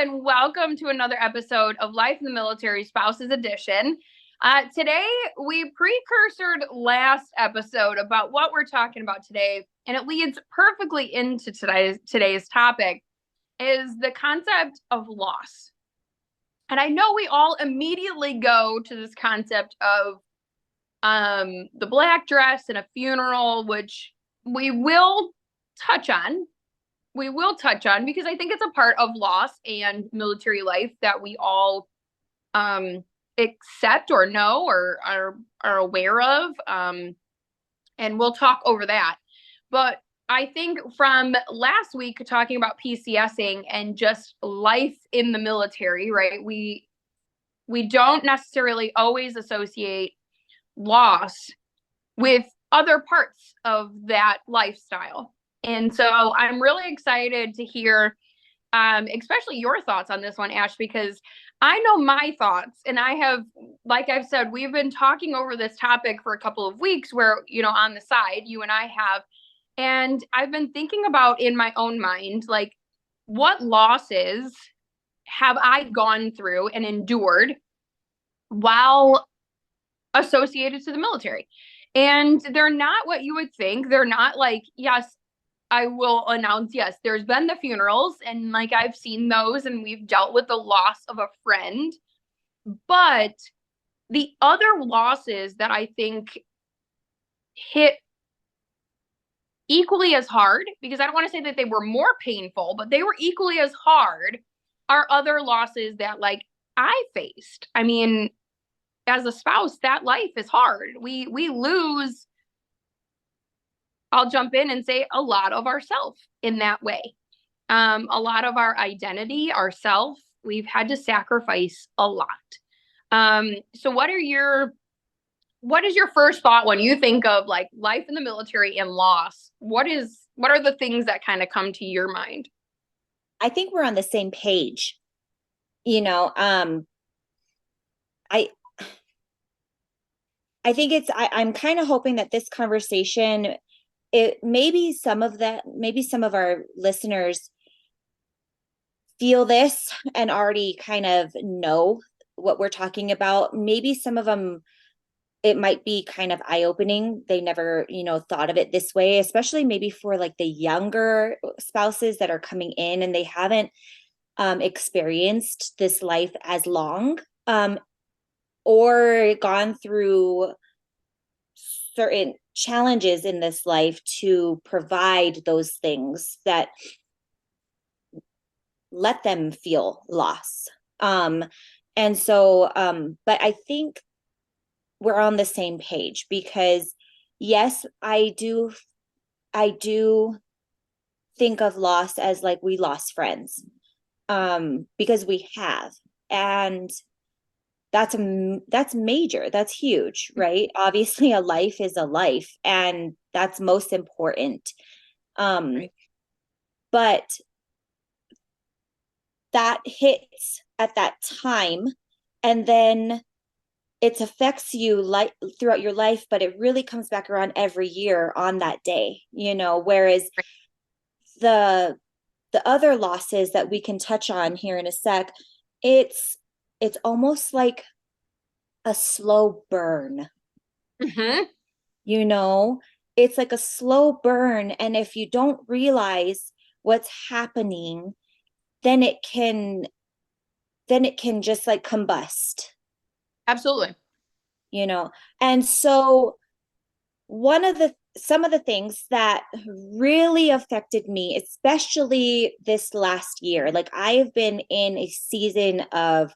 and welcome to another episode of Life in the Military Spouses Edition. Today, we precursored last episode about what we're talking about today, and it leads perfectly into today's topic, is the concept of loss. And I know we all immediately go to this concept of the black dress and a funeral, which we will touch on. Because I think it's a part of loss and military life that we all accept or know or are aware of. And we'll talk over that. But I think from last week talking about PCSing and just life in the military, right? We don't necessarily always associate loss with other parts of that lifestyle. And so I'm really excited to hear, especially your thoughts on this one, Ash, because I know my thoughts. And I have, like I've said, we've been talking over this topic for a couple of weeks where, on the side, you and I have. And I've been thinking about in my own mind, like, what losses have I gone through and endured while associated to the military? And they're not what you would think. They're not like, yes, I will announce, yes, there's been the funerals and like I've seen those and we've dealt with the loss of a friend. But the other losses that I think hit equally as hard, because I don't want to say that they were more painful, but they were equally as hard, are other losses that like I faced. I mean, as a spouse, that life is hard. We lose, I'll jump in and say, a lot of ourself in that way. A lot of our identity, ourself, we've had to sacrifice a lot. So what is your first thought when you think of like life in the military and loss? What are the things that kind of come to your mind? I think we're on the same page. I think I'm kind of hoping that this conversation, maybe some of our listeners feel this and already kind of know what we're talking about. Maybe some of them, it might be kind of eye-opening. They never, thought of it this way, especially maybe for like the younger spouses that are coming in and they haven't experienced this life as long, or gone through certain challenges in this life to provide those things that let them feel loss. And so, but I think we're on the same page because yes, I do think of loss as like we lost friends, because we have, and that's major. That's huge, right? Obviously a life is a life and that's most important. Right. But that hits at that time and then it affects you like throughout your life, but it really comes back around every year on that day, whereas the other losses that we can touch on here in a sec, it's almost like a slow burn. Mm-hmm. It's like a slow burn. And if you don't realize what's happening, then it can just like combust. Absolutely. And so some of the things that really affected me, especially this last year, like I have been in a season of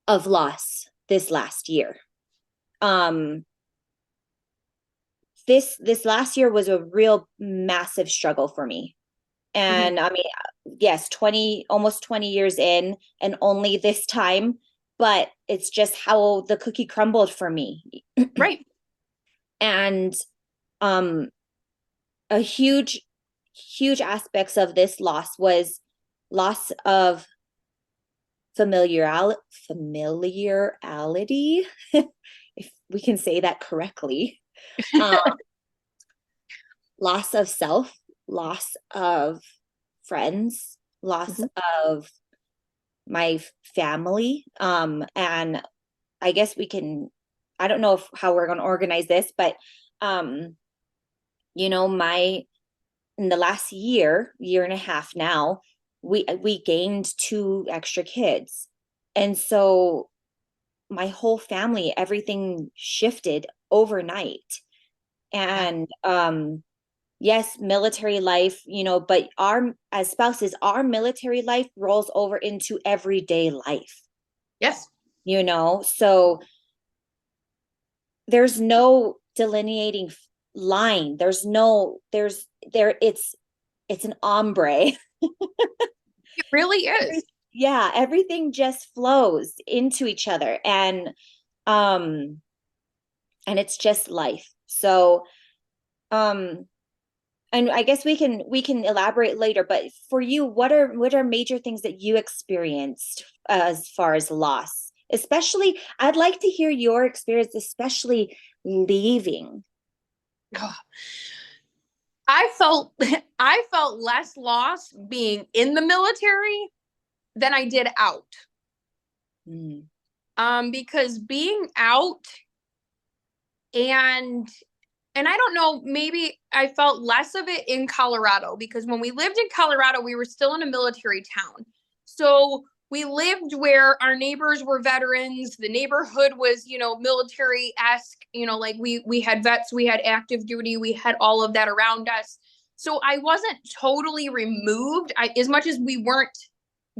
loss this last year. This last year was a real massive struggle for me. And I mean, yes, almost 20 years in and only this time, but it's just how the cookie crumbled for me. Right. And a huge aspects of this loss was loss of familiarity, if we can say that correctly. Loss of self, loss of friends, loss of my family. And I guess I don't know how we're going to organize this, but, you know, in the last year and a half now, we gained 2 extra kids. And so my whole family, everything shifted overnight. And, yes, military life, you know, but as spouses, our military life rolls over into everyday life, Yes. you know? So there's no delineating line. It's an ombre. It really is. Yeah, everything just flows into each other, um and it's just life. So, um and I guess we can elaborate later, but for you, what are major things that you experienced as far as loss? Especially, I'd like to hear your experience, especially leaving. Ugh. I felt less lost being in the military than I did out. Mm. Because being out and I don't know, maybe I felt less of it in Colorado because when we lived in Colorado, we were still in a military town. So we lived where our neighbors were veterans. The neighborhood was, military-esque, like we had vets, we had active duty, we had all of that around us. So I wasn't totally removed. As much as we weren't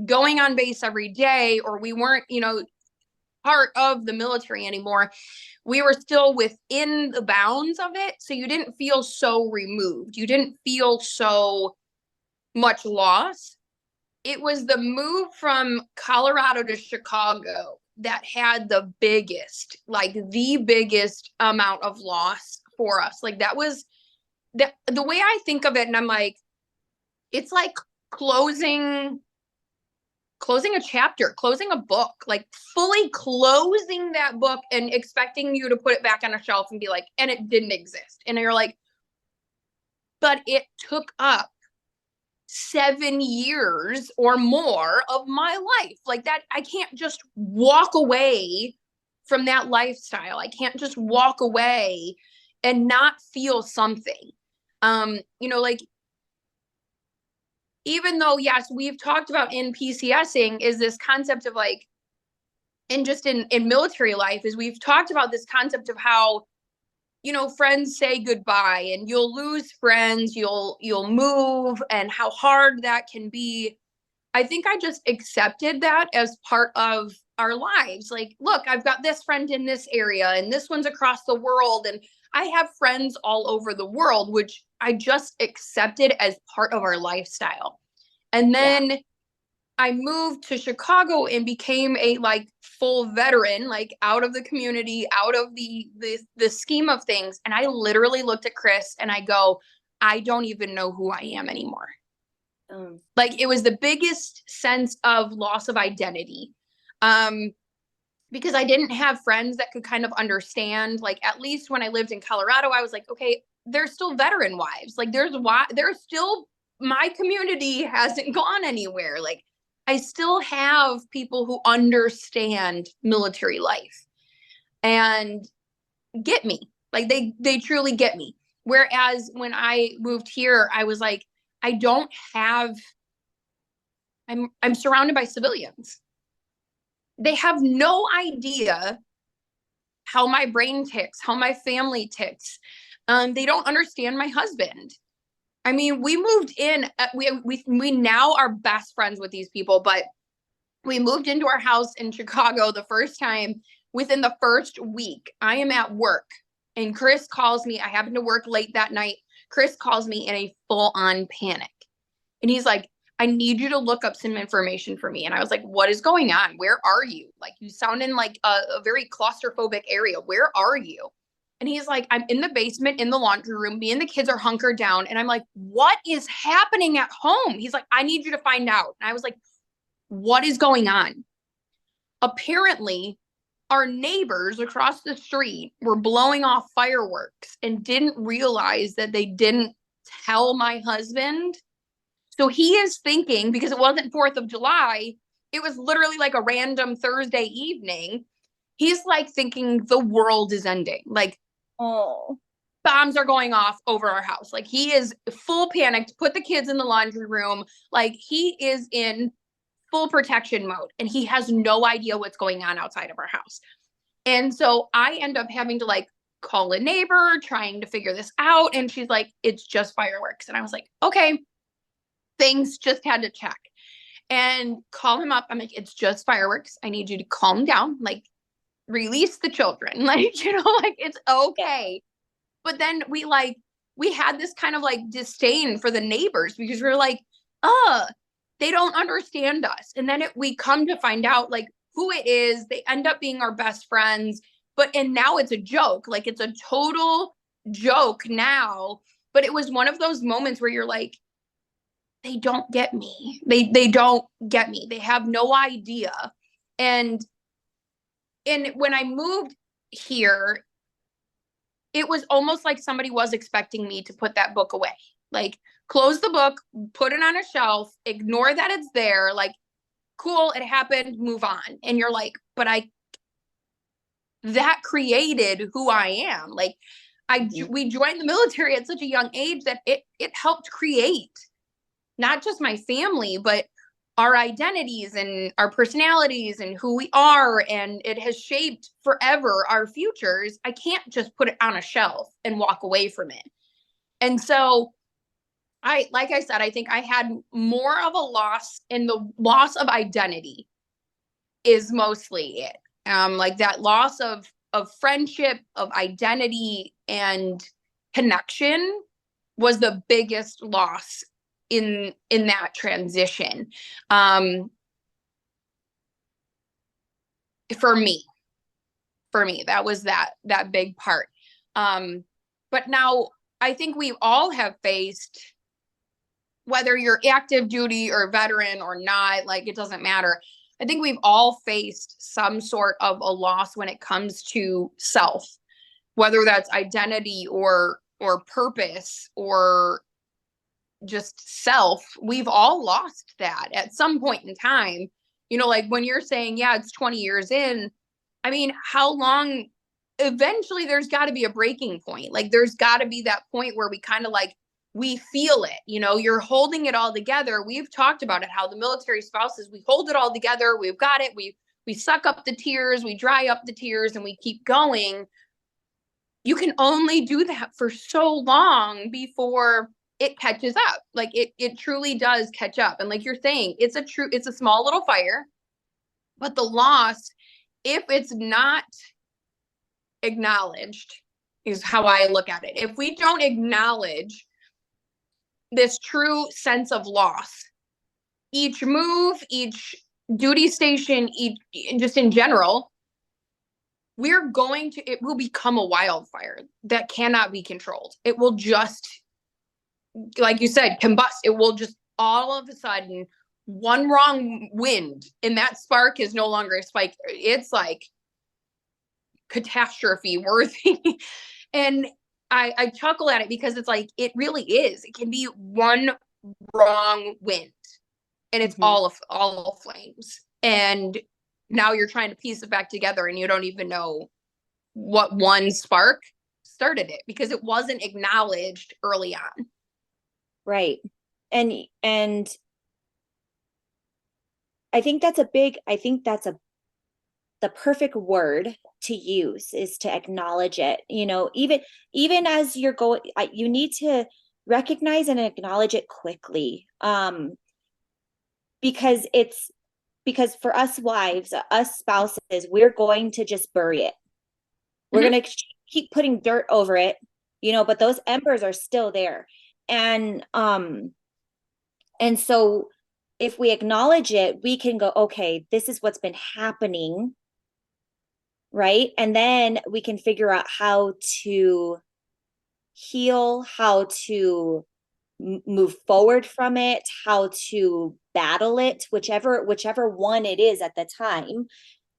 going on base every day or we weren't, part of the military anymore, we were still within the bounds of it. So you didn't feel so removed. You didn't feel so much loss. It was the move from Colorado to Chicago that had the biggest amount of loss for us. Like that was the way I think of it. And I'm like, it's like closing a chapter, closing a book, like fully closing that book and expecting you to put it back on a shelf and be like, and it didn't exist. And you're like, but it took up 7 years or more of my life. Like that, I can't just walk away from that lifestyle. I can't just walk away and not feel something. Like even though, yes, we've talked about in PCSing is this concept of like, and just in military life is we've talked about this concept of how, friends say goodbye and you'll lose friends, you'll move and how hard that can be. I think I just accepted that as part of our lives. Like, look, I've got this friend in this area and this one's across the world and I have friends all over the world, which I just accepted as part of our lifestyle. And then I moved to Chicago and became a like full veteran, like out of the community, out of the scheme of things. And I literally looked at Chris and I go, I don't even know who I am anymore. Like it was the biggest sense of loss of identity. Because I didn't have friends that could kind of understand, like at least when I lived in Colorado, I was like, okay, there's still veteran wives. Like there's still, my community hasn't gone anywhere. Like I still have people who understand military life and get me. Like they truly get me. Whereas when I moved here, I was like, I don't have I'm surrounded by civilians. They have no idea how my brain ticks, how my family ticks. They don't understand my husband. I mean, we moved in. We now are best friends with these people, but we moved into our house in Chicago the first time. Within the first week, I am at work, and Chris calls me. I happen to work late that night. Chris calls me in a full-on panic, and he's like, I need you to look up some information for me. And I was like, what is going on? Where are you? Like, you sound in like a very claustrophobic area. Where are you? And he's like, I'm in the basement in the laundry room. Me and the kids are hunkered down. And I'm like, what is happening at home? He's like, I need you to find out. And I was like, what is going on? Apparently, our neighbors across the street were blowing off fireworks and didn't realize that they didn't tell my husband. So he is thinking, because it wasn't 4th of July, it was literally like a random Thursday evening. He's like thinking the world is ending. Like, Oh, bombs are going off over our house. Like, he is full panicked, put the kids in the laundry room. Like, he is in full protection mode and he has no idea what's going on outside of our house. And so I end up having to like call a neighbor, trying to figure this out. And she's like, it's just fireworks. And I was like, okay, things just had to check and call him up. I'm like, it's just fireworks. I need you to calm down, like release the children, like, like it's okay. But then we had this kind of like disdain for the neighbors because we are like, they don't understand us. And then we come to find out like who it is. They end up being our best friends. And now it's a joke. Like, it's a total joke now. But it was one of those moments where you're like, they don't get me. They don't get me. They have no idea. And when I moved here, it was almost like somebody was expecting me to put that book away. Like, close the book, put it on a shelf, ignore that it's there. Like, cool, it happened, move on. And you're like, but that created who I am. Like, we joined the military at such a young age that it helped create not just my family, but our identities and our personalities and who we are. And it has shaped forever our futures. I can't just put it on a shelf and walk away from it. And so like I said, I think I had more of a loss, and the loss of identity is mostly it. Like that loss of friendship, of identity and connection was the biggest loss in that transition. For me, that was that big part. But now I think we all have faced, whether you're active duty or veteran or not, like, it doesn't matter. I think we've all faced some sort of a loss when it comes to self, whether that's identity or purpose or just self. We've all lost that at some point in time. Like when you're saying, yeah, it's 20 years in, I mean, how long? Eventually there's got to be a breaking point. Like, there's got to be that point where we kind of like, we feel it, you're holding it all together. We've talked about it, how the military spouses, we hold it all together. We've got it. We suck up the tears, we dry up the tears, and we keep going. You can only do that for so long before it catches up. Like, it truly does catch up. And like you're saying, it's a small little fire, but the loss, if it's not acknowledged, is how I look at it. If we don't acknowledge this true sense of loss, each move, each duty station, just in general, it will become a wildfire that cannot be controlled. It will just, like you said, combust. It will just all of a sudden, one wrong wind and that spark is no longer a spike. It's like catastrophe worthy. And I chuckle at it because it's like, it really is. It can be one wrong wind and it's all flames. And now you're trying to piece it back together and you don't even know what one spark started it because it wasn't acknowledged early on. Right. And I think that's the perfect word to use, is to acknowledge it. Even as you're going, you need to recognize and acknowledge it quickly. Because for us wives, us spouses, we're going to just bury it. We're going to keep putting dirt over it, but those embers are still there. And so if we acknowledge it, we can go, okay, this is what's been happening. Right. And then we can figure out how to heal, how to move forward from it, how to battle it, whichever one it is at the time.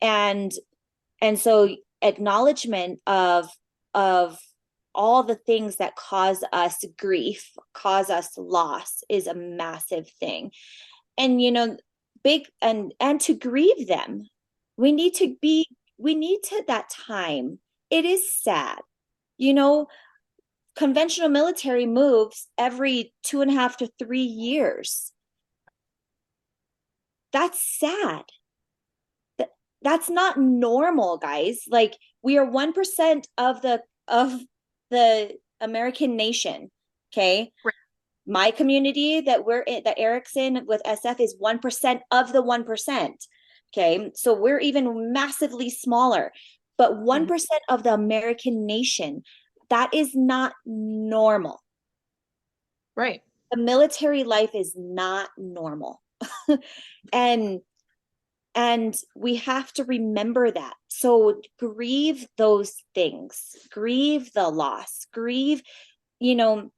And so acknowledgement of all the things that cause us grief, cause us loss, is a massive thing. And big and to grieve them. We need to be, we need to that time. It is sad. You know, conventional military moves every 2.5 to 3 years. That's sad. That's not normal, guys. Like, we are 1% of the American nation. Okay. Right. My community that we're in, that Eric's in with SF, is 1% of the 1%. Okay. So we're even massively smaller, but 1% of the American nation, that is not normal. Right. The military life is not normal. and and we have to remember that. So grieve those things, grieve the loss, grieve, you know,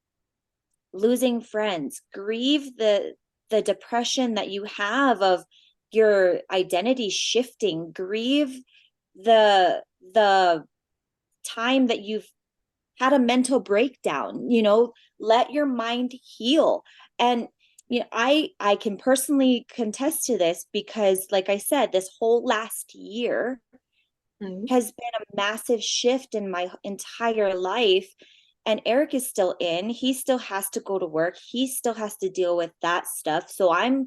losing friends, grieve the depression that you have of your identity shifting, grieve the time that you've had a mental breakdown, let your mind heal. And I can personally contest to this because, like I said, this whole last year has been a massive shift in my entire life. And Eric is still in, he still has to go to work, he still has to deal with that stuff. So I'm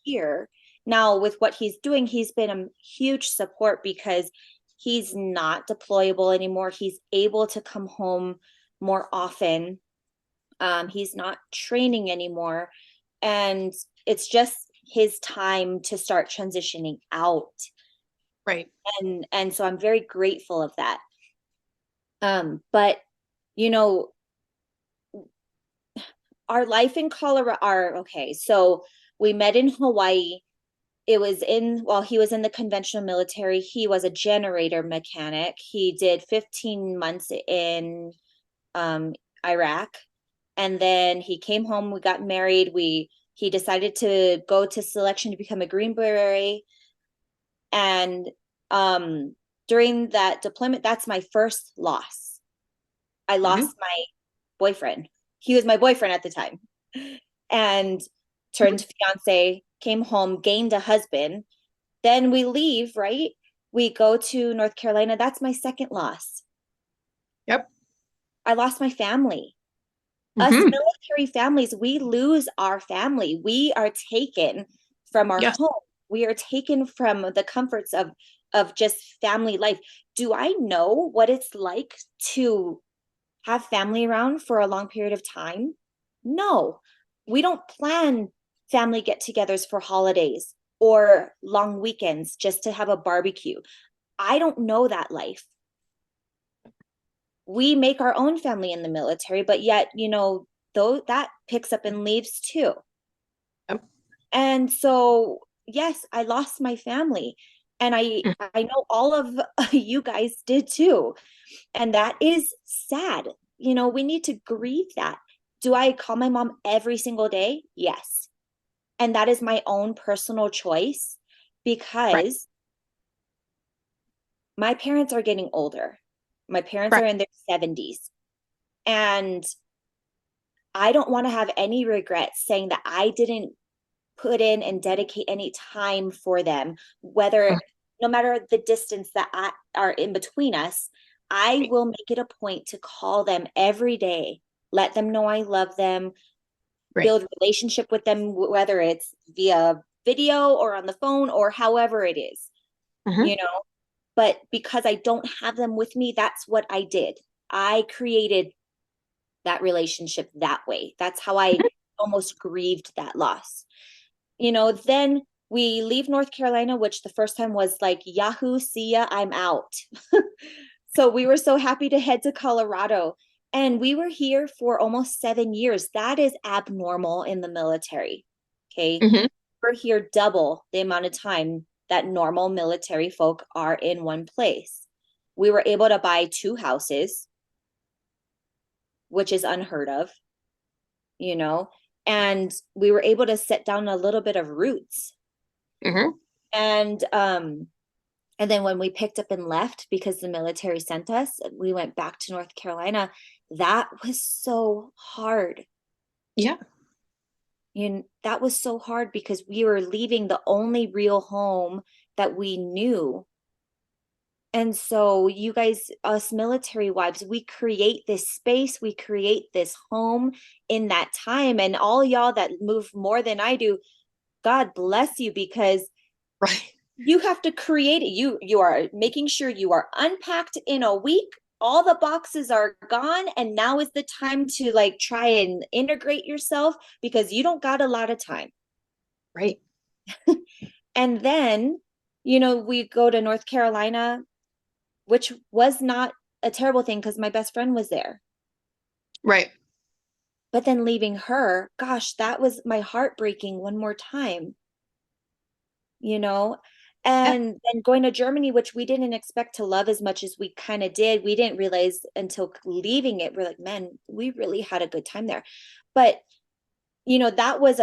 here now with what he's doing. He's been a huge support because he's not deployable anymore. He's able to come home more often. He's not training anymore. And it's just his time to start transitioning out. Right. And so I'm very grateful of that. But our life in Colorado okay. So we met in Hawaii. It was while he was in the conventional military, he was a generator mechanic. He did 15 months in Iraq. And then he came home, we got married. He decided to go to selection to become a Green Beret. And during that deployment, that's my first loss. I lost my boyfriend. He was my boyfriend at the time. And turned fiance, came home, gained a husband. Then we leave, right? We go to North Carolina. That's my second loss. Yep. I lost my family. Us military families, we lose our family. We are taken from our home. We are taken from the comforts of just family life. Do I know what it's like to have family around for a long period of time? No. We don't plan family get-togethers for holidays or long weekends just to have a barbecue. I don't know that life. We make our own family in the military, but yet, though that picks up and leaves too. Yep. And so, yes, I lost my family, and I know all of you guys did too. And that is sad. We need to grieve that. Do I call my mom every single day? Yes. And that is my own personal choice because my parents are getting older. My parents are in their 70s. And I don't want to have any regrets saying that I didn't put in and dedicate any time for them, whether no matter the distance that are in between us. I will make it a point to call them every day, let them know I love them, build relationship with them, whether it's via video or on the phone or however it is, but because I don't have them with me, that's what I did. I created that relationship that way. That's how I almost grieved that loss. Then we leave North Carolina, which the first time was like, Yahoo, see ya, I'm out. So we were so happy to head to Colorado. And we were here for almost 7 years. That is abnormal in the military. Okay. We're here double the amount of time that normal military folk are in one place. We were able to buy 2 houses, which is unheard of, and we were able to set down a little bit of roots. And then when we picked up and left, because the military sent us, we went back to North Carolina. That was so hard. Yeah. that was so hard because we were leaving the only real home that we knew. And so you guys, us military wives, we create this space, we create this home in that time. And all y'all that move more than I do, God bless you, because Right. you have to create it. You are making sure you are unpacked in a week. All the boxes are gone, and now is the time to like try and integrate yourself because you don't got a lot of time. Right. And then, we go to North Carolina, which was not a terrible thing because my best friend was there. Right. But then leaving her, gosh, that was my heart breaking one more time, you know? Yeah. And then going to Germany, which we didn't expect to love as much as we kind of did. We didn't realize until leaving it, we're like, man, we really had a good time there. But, that was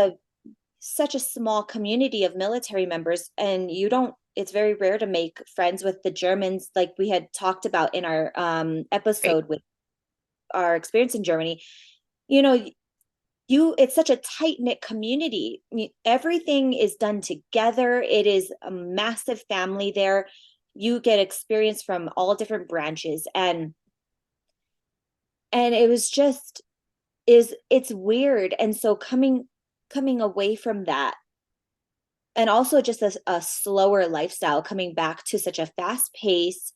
such a small community of military members, and it's very rare to make friends with the Germans, like we had talked about in our Right. episode with our experience in Germany. You know, it's such a tight-knit community. Everything is done together. It is a massive family there. You get experience from all different branches, and it was just it's weird. And so coming away from that, and also just a slower lifestyle, coming back to such a fast pace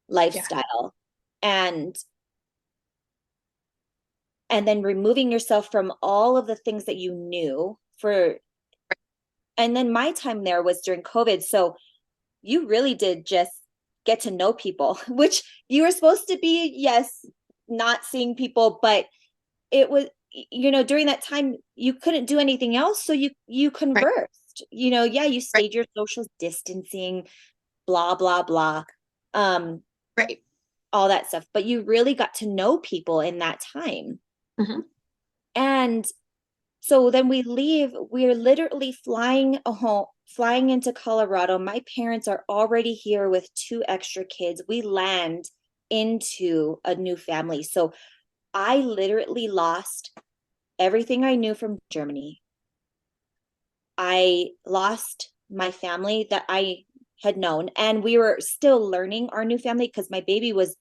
Yeah. lifestyle, and then removing yourself from all of the things that you knew for. And then my time there was during COVID, so you really did just get to know people, which you were supposed to be, yes, not seeing people, but it was, during that time you couldn't do anything else, so you Right. conversed, yeah, you Right. stayed your social distancing, blah blah blah, um Right. all that stuff, but you really got to know people in that time. Hmm. And so then we leave, we're literally flying into Colorado. My parents are already here with two extra kids. We land into a new family. So I literally lost everything I knew from Germany. I lost my family that I had known, and we were still learning our new family because my baby was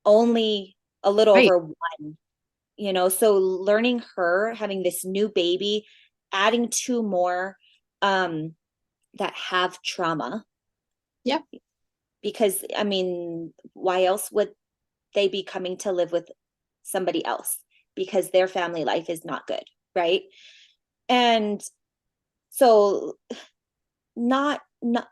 only a little Right. over one, so learning her, having this new baby, adding two more that have trauma, Yeah. because I mean, why else would they be coming to live with somebody else? Because their family life is not good, right? And so, not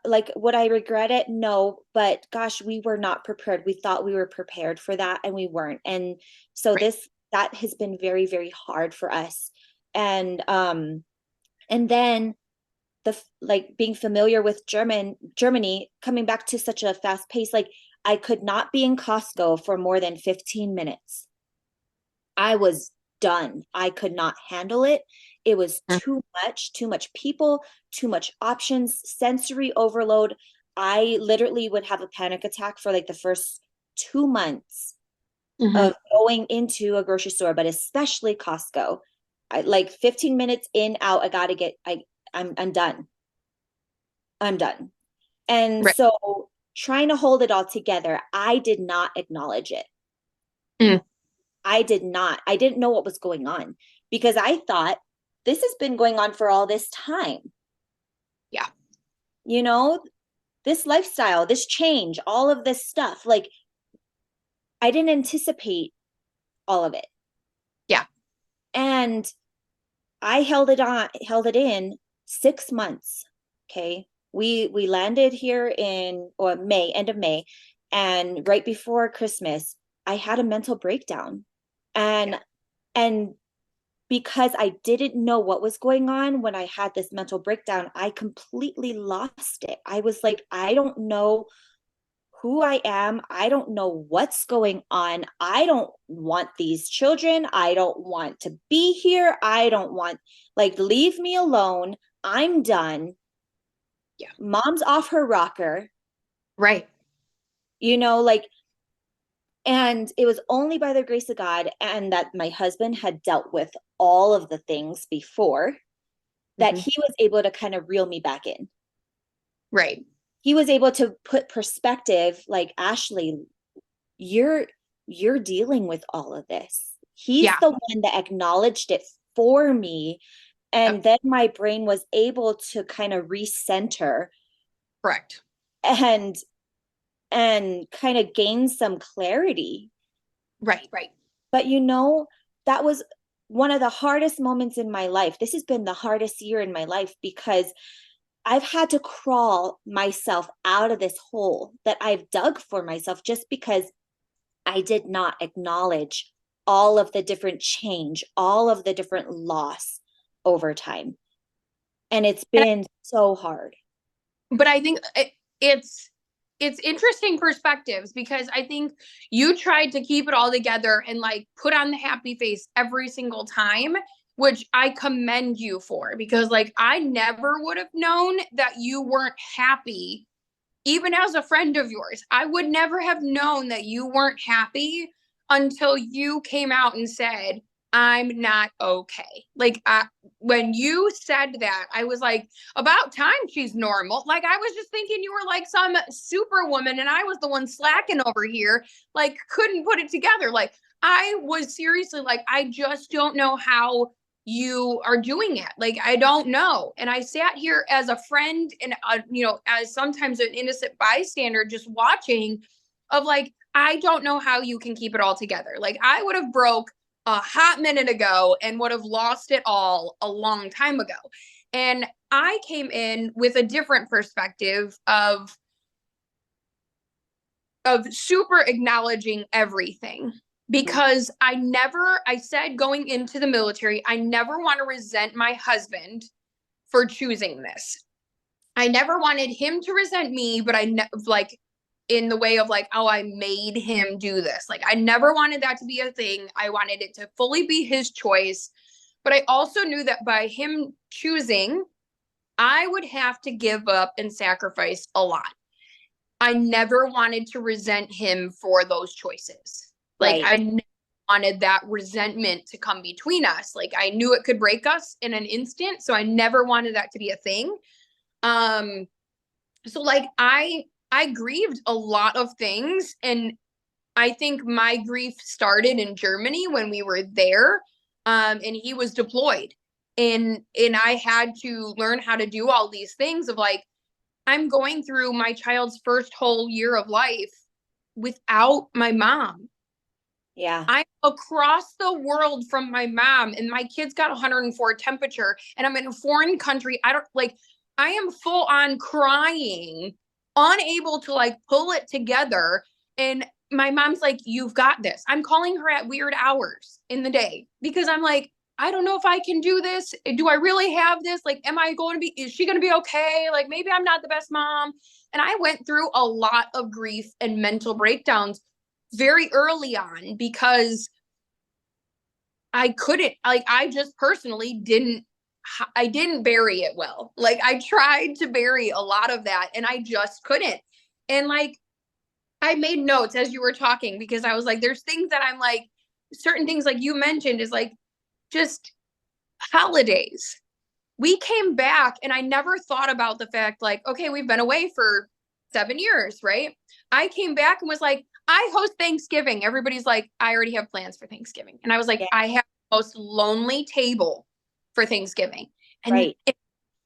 like, would I regret it? No, but gosh, we were not prepared. We thought we were prepared for that, and we weren't. And so Right. that has been very, very hard for us. And then like being familiar with Germany, coming back to such a fast pace, like I could not be in Costco for more than 15 minutes. I was done. I could not handle it. It was too much people, too much options, sensory overload. I literally would have a panic attack for like the first 2 months Hmm. of going into a grocery store, but especially Costco. I like 15 minutes in, out, I gotta get, I'm done. I'm done. And Right. so trying to hold it all together, I did not acknowledge it. Mm. I did not. I didn't know what was going on because I thought this has been going on for all this time. Yeah. You know, this lifestyle, this change, all of this stuff. Like, I didn't anticipate all of it. Yeah. And I held it in 6 months. Okay. We landed here in or May, end of May, and right before Christmas, I had a mental breakdown. Yeah. And and because I didn't know what was going on when I had this mental breakdown, I completely lost it. I was like, I don't know who I am. I don't know what's going on. I don't want these children. I don't want to be here. I don't want, like, leave me alone. I'm done. Yeah. Mom's off her rocker. Right. Like, And it was only by the grace of God and that my husband had dealt with all of the things before that Mhm. he was able to kind of reel me back in. Right. He was able to put perspective like, Ashley, you're you're dealing with all of this. He's Yeah. the one that acknowledged it for me. And Yep. then my brain was able to kind of recenter Correct. and kind of gain some clarity. Right. Right. But that was one of the hardest moments in my life. This has been the hardest year in my life because I've had to crawl myself out of this hole that I've dug for myself just because I did not acknowledge all of the different change, all of the different loss over time. And it's And been so hard. but I think it's it's interesting perspectives because I think you tried to keep it all together and like put on the happy face every single time, which I commend you for because like I never would have known that you weren't happy even as a friend of yours. I would never have known that you weren't happy until you came out and said, I'm not okay. Like, when you said that, I was like, about time she's normal. Like, I was just thinking you were like some superwoman and I was the one slacking over here, like, couldn't put it together. Like, I was seriously like, I just don't know how you are doing it. Like, I don't know. And I sat here as a friend and, as sometimes an innocent bystander just watching of like, I don't know how you can keep it all together. Like, I would have broke a hot minute ago and would have lost it all a long time ago. And I came in with a different perspective of super acknowledging everything because I said going into the military, I never want to resent my husband for choosing this. I never wanted him to resent me, but like in the way of like, oh, I made him do this. Like, I never wanted that to be a thing. I wanted it to fully be his choice. But I also knew that by him choosing, I would have to give up and sacrifice a lot. I never wanted to resent him for those choices. Like, Right. I never wanted that resentment to come between us. Like, I knew it could break us in an instant. So I never wanted that to be a thing. Um, so like I grieved a lot of things, and I think my grief started in Germany when we were there, and he was deployed, and I had to learn how to do all these things of like I'm going through my child's first whole year of life without my mom. Yeah. I'm across the world from my mom, and my kid's got 104 temperature, and I'm in a foreign country. I don't like, I am full on crying, unable to like pull it together. And my mom's like, you've got this. I'm calling her at weird hours in the day because I'm like, I don't know if I can do this. Do I really have this? Like, am I going to be, is she going to be okay? Like, maybe I'm not the best mom. And I went through a lot of grief and mental breakdowns very early on because I couldn't, like, I just personally didn't bury it well. Like, I tried to bury a lot of that and I just couldn't. And like, I made notes as you were talking because I was like, there's things that I'm like, certain things like you mentioned is like just holidays. We came back and I never thought about the fact, like, okay, we've been away for 7 years, right? I came back and was like, I host Thanksgiving. Everybody's like, I already have plans for Thanksgiving. And I was like, Yeah. I have the most lonely table for Thanksgiving. And Right. it's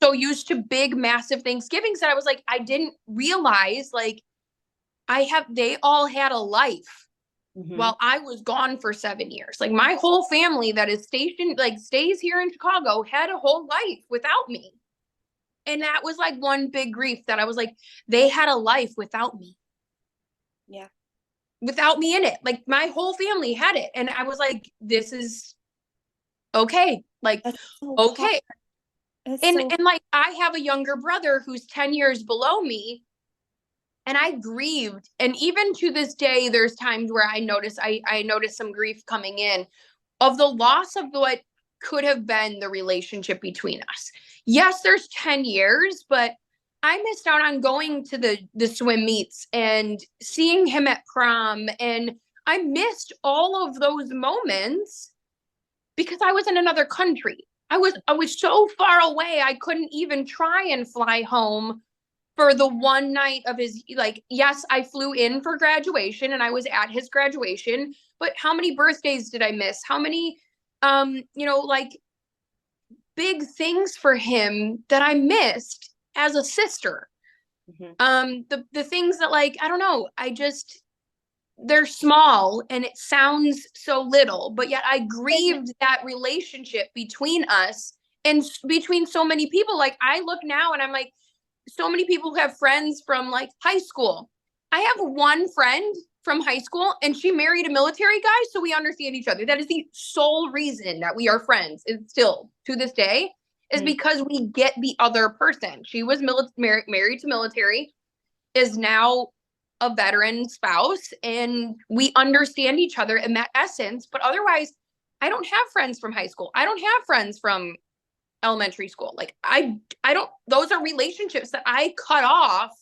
so used to big, massive Thanksgivings that I was like, I didn't realize like they all had a life Mm-hmm. while I was gone for 7 years. Like my whole family that is stationed, like stays here in Chicago, had a whole life without me. And that was like one big grief that I was like, they had a life Yeah. without me in it. Like my whole family had it. And I was like, this is okay. Like, That's so hard. okay. It's And so like I have a younger brother who's 10 years below me. And I grieved. And even to this day, there's times where I notice some grief coming in of the loss of what could have been the relationship between us. Yes, there's 10 years, but I missed out on going to the swim meets and seeing him at prom, and I missed all of those moments because I was in another country. I was so far away, I couldn't even try and fly home for the one night of his, like, yes, I flew in for graduation and I was at his graduation, but how many birthdays did I miss? How many like big things for him that I missed as a sister. The things that, like, I don't know, they're small and it sounds so little, but yet I grieved that relationship between us and between so many people. Like, I look now and I'm like, so many people who have friends from like high school. I have one friend from high school and she married a military guy, so we understand each other. That is the sole reason that we are friends, is still to this day, is because we get the other person. She was married to military, is now a veteran spouse, and we understand each other in that essence. But otherwise, I don't have friends from high school. I don't have friends from elementary school. Like, I don't, those are relationships that I cut off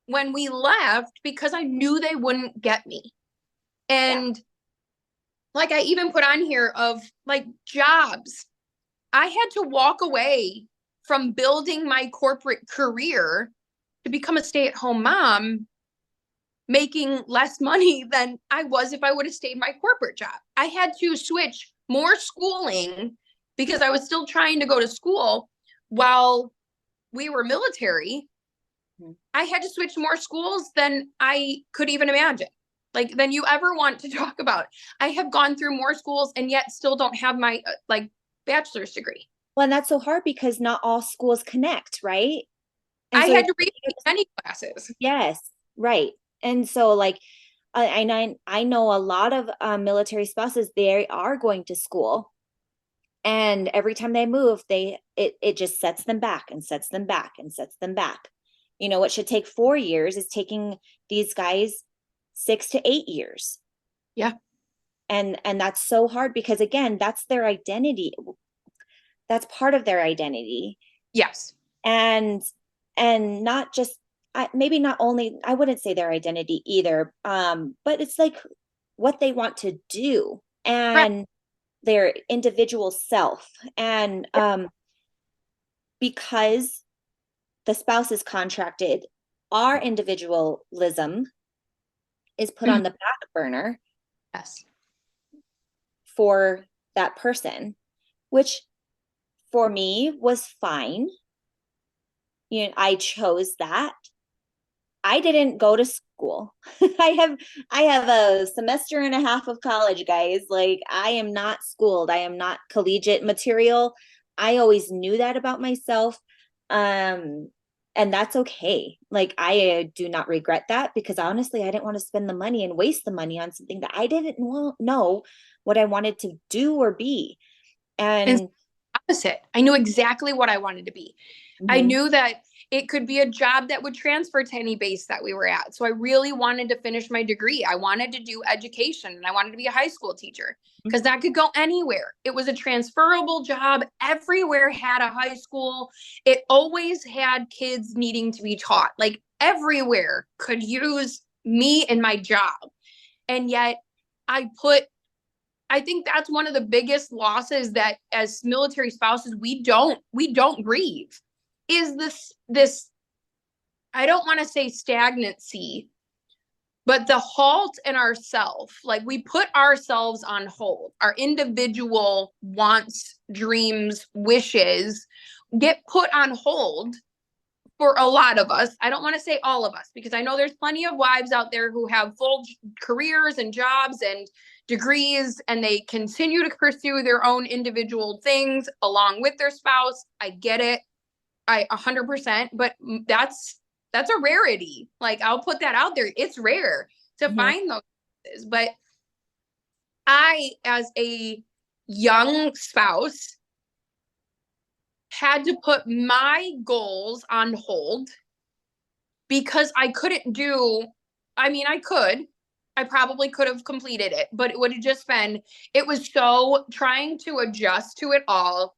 when we left because I knew they wouldn't get me. And like, I even put on here of like jobs. I had to walk away from building my corporate career to become a stay-at-home mom, making less money than I was if I would have stayed my corporate job. I had to switch more schooling because I was still trying to go to school while we were military. I had to switch more schools than I could even imagine, like, than you ever want to talk about. I have gone through more schools and yet still don't have my like bachelor's degree. Well, and that's so hard because not all schools connect, right? And I so had to read many classes. yes, right. And so like I know a lot of military spouses, they are going to school, and every time they move, it just sets them back and sets them back and sets them back. You know, what should take 4 years is taking these guys 6 to 8 years. Yeah. And that's so hard because again, that's their identity. That's part of their identity. Yes. And not just maybe not only, I wouldn't say their identity either, but it's like what they want to do and Right. their individual self. And because the spouse is contracted, our individualism is put on the back burner. Yes. For that person, which for me was fine. You know, I chose that. I didn't go to school. I have a semester and a half of college, guys. Like, I am not schooled. I am not collegiate material. I always knew that about myself. And that's okay. Like, I do not regret that because honestly, I didn't want to spend the money and waste the money on something that I didn't know what I wanted to do or be. And Opposite. I knew exactly what I wanted to be. I knew that it could be a job that would transfer to any base that we were at. So I really wanted to finish my degree. I wanted to do education and I wanted to be a high school teacher because that could go anywhere. It was a transferable job. Everywhere had a high school. It always had kids needing to be taught. Like, everywhere could use me and my job. And yet I think that's one of the biggest losses that as military spouses we don't grieve, is this I don't want to say stagnancy, but the halt in ourself. Like, we put ourselves on hold. Our individual wants, dreams, wishes get put on hold for a lot of us. I don't want to say all of us, because I know there's plenty of wives out there who have full careers and jobs and degrees, and they continue to pursue their own individual things along with their spouse. I get it. I 100%, but that's a rarity. Like, I'll put that out there. It's rare to find those. But I, as a young spouse, had to put my goals on hold because I couldn't do, I mean, I probably could have completed it, but it would have just been, it was so trying to adjust to it all.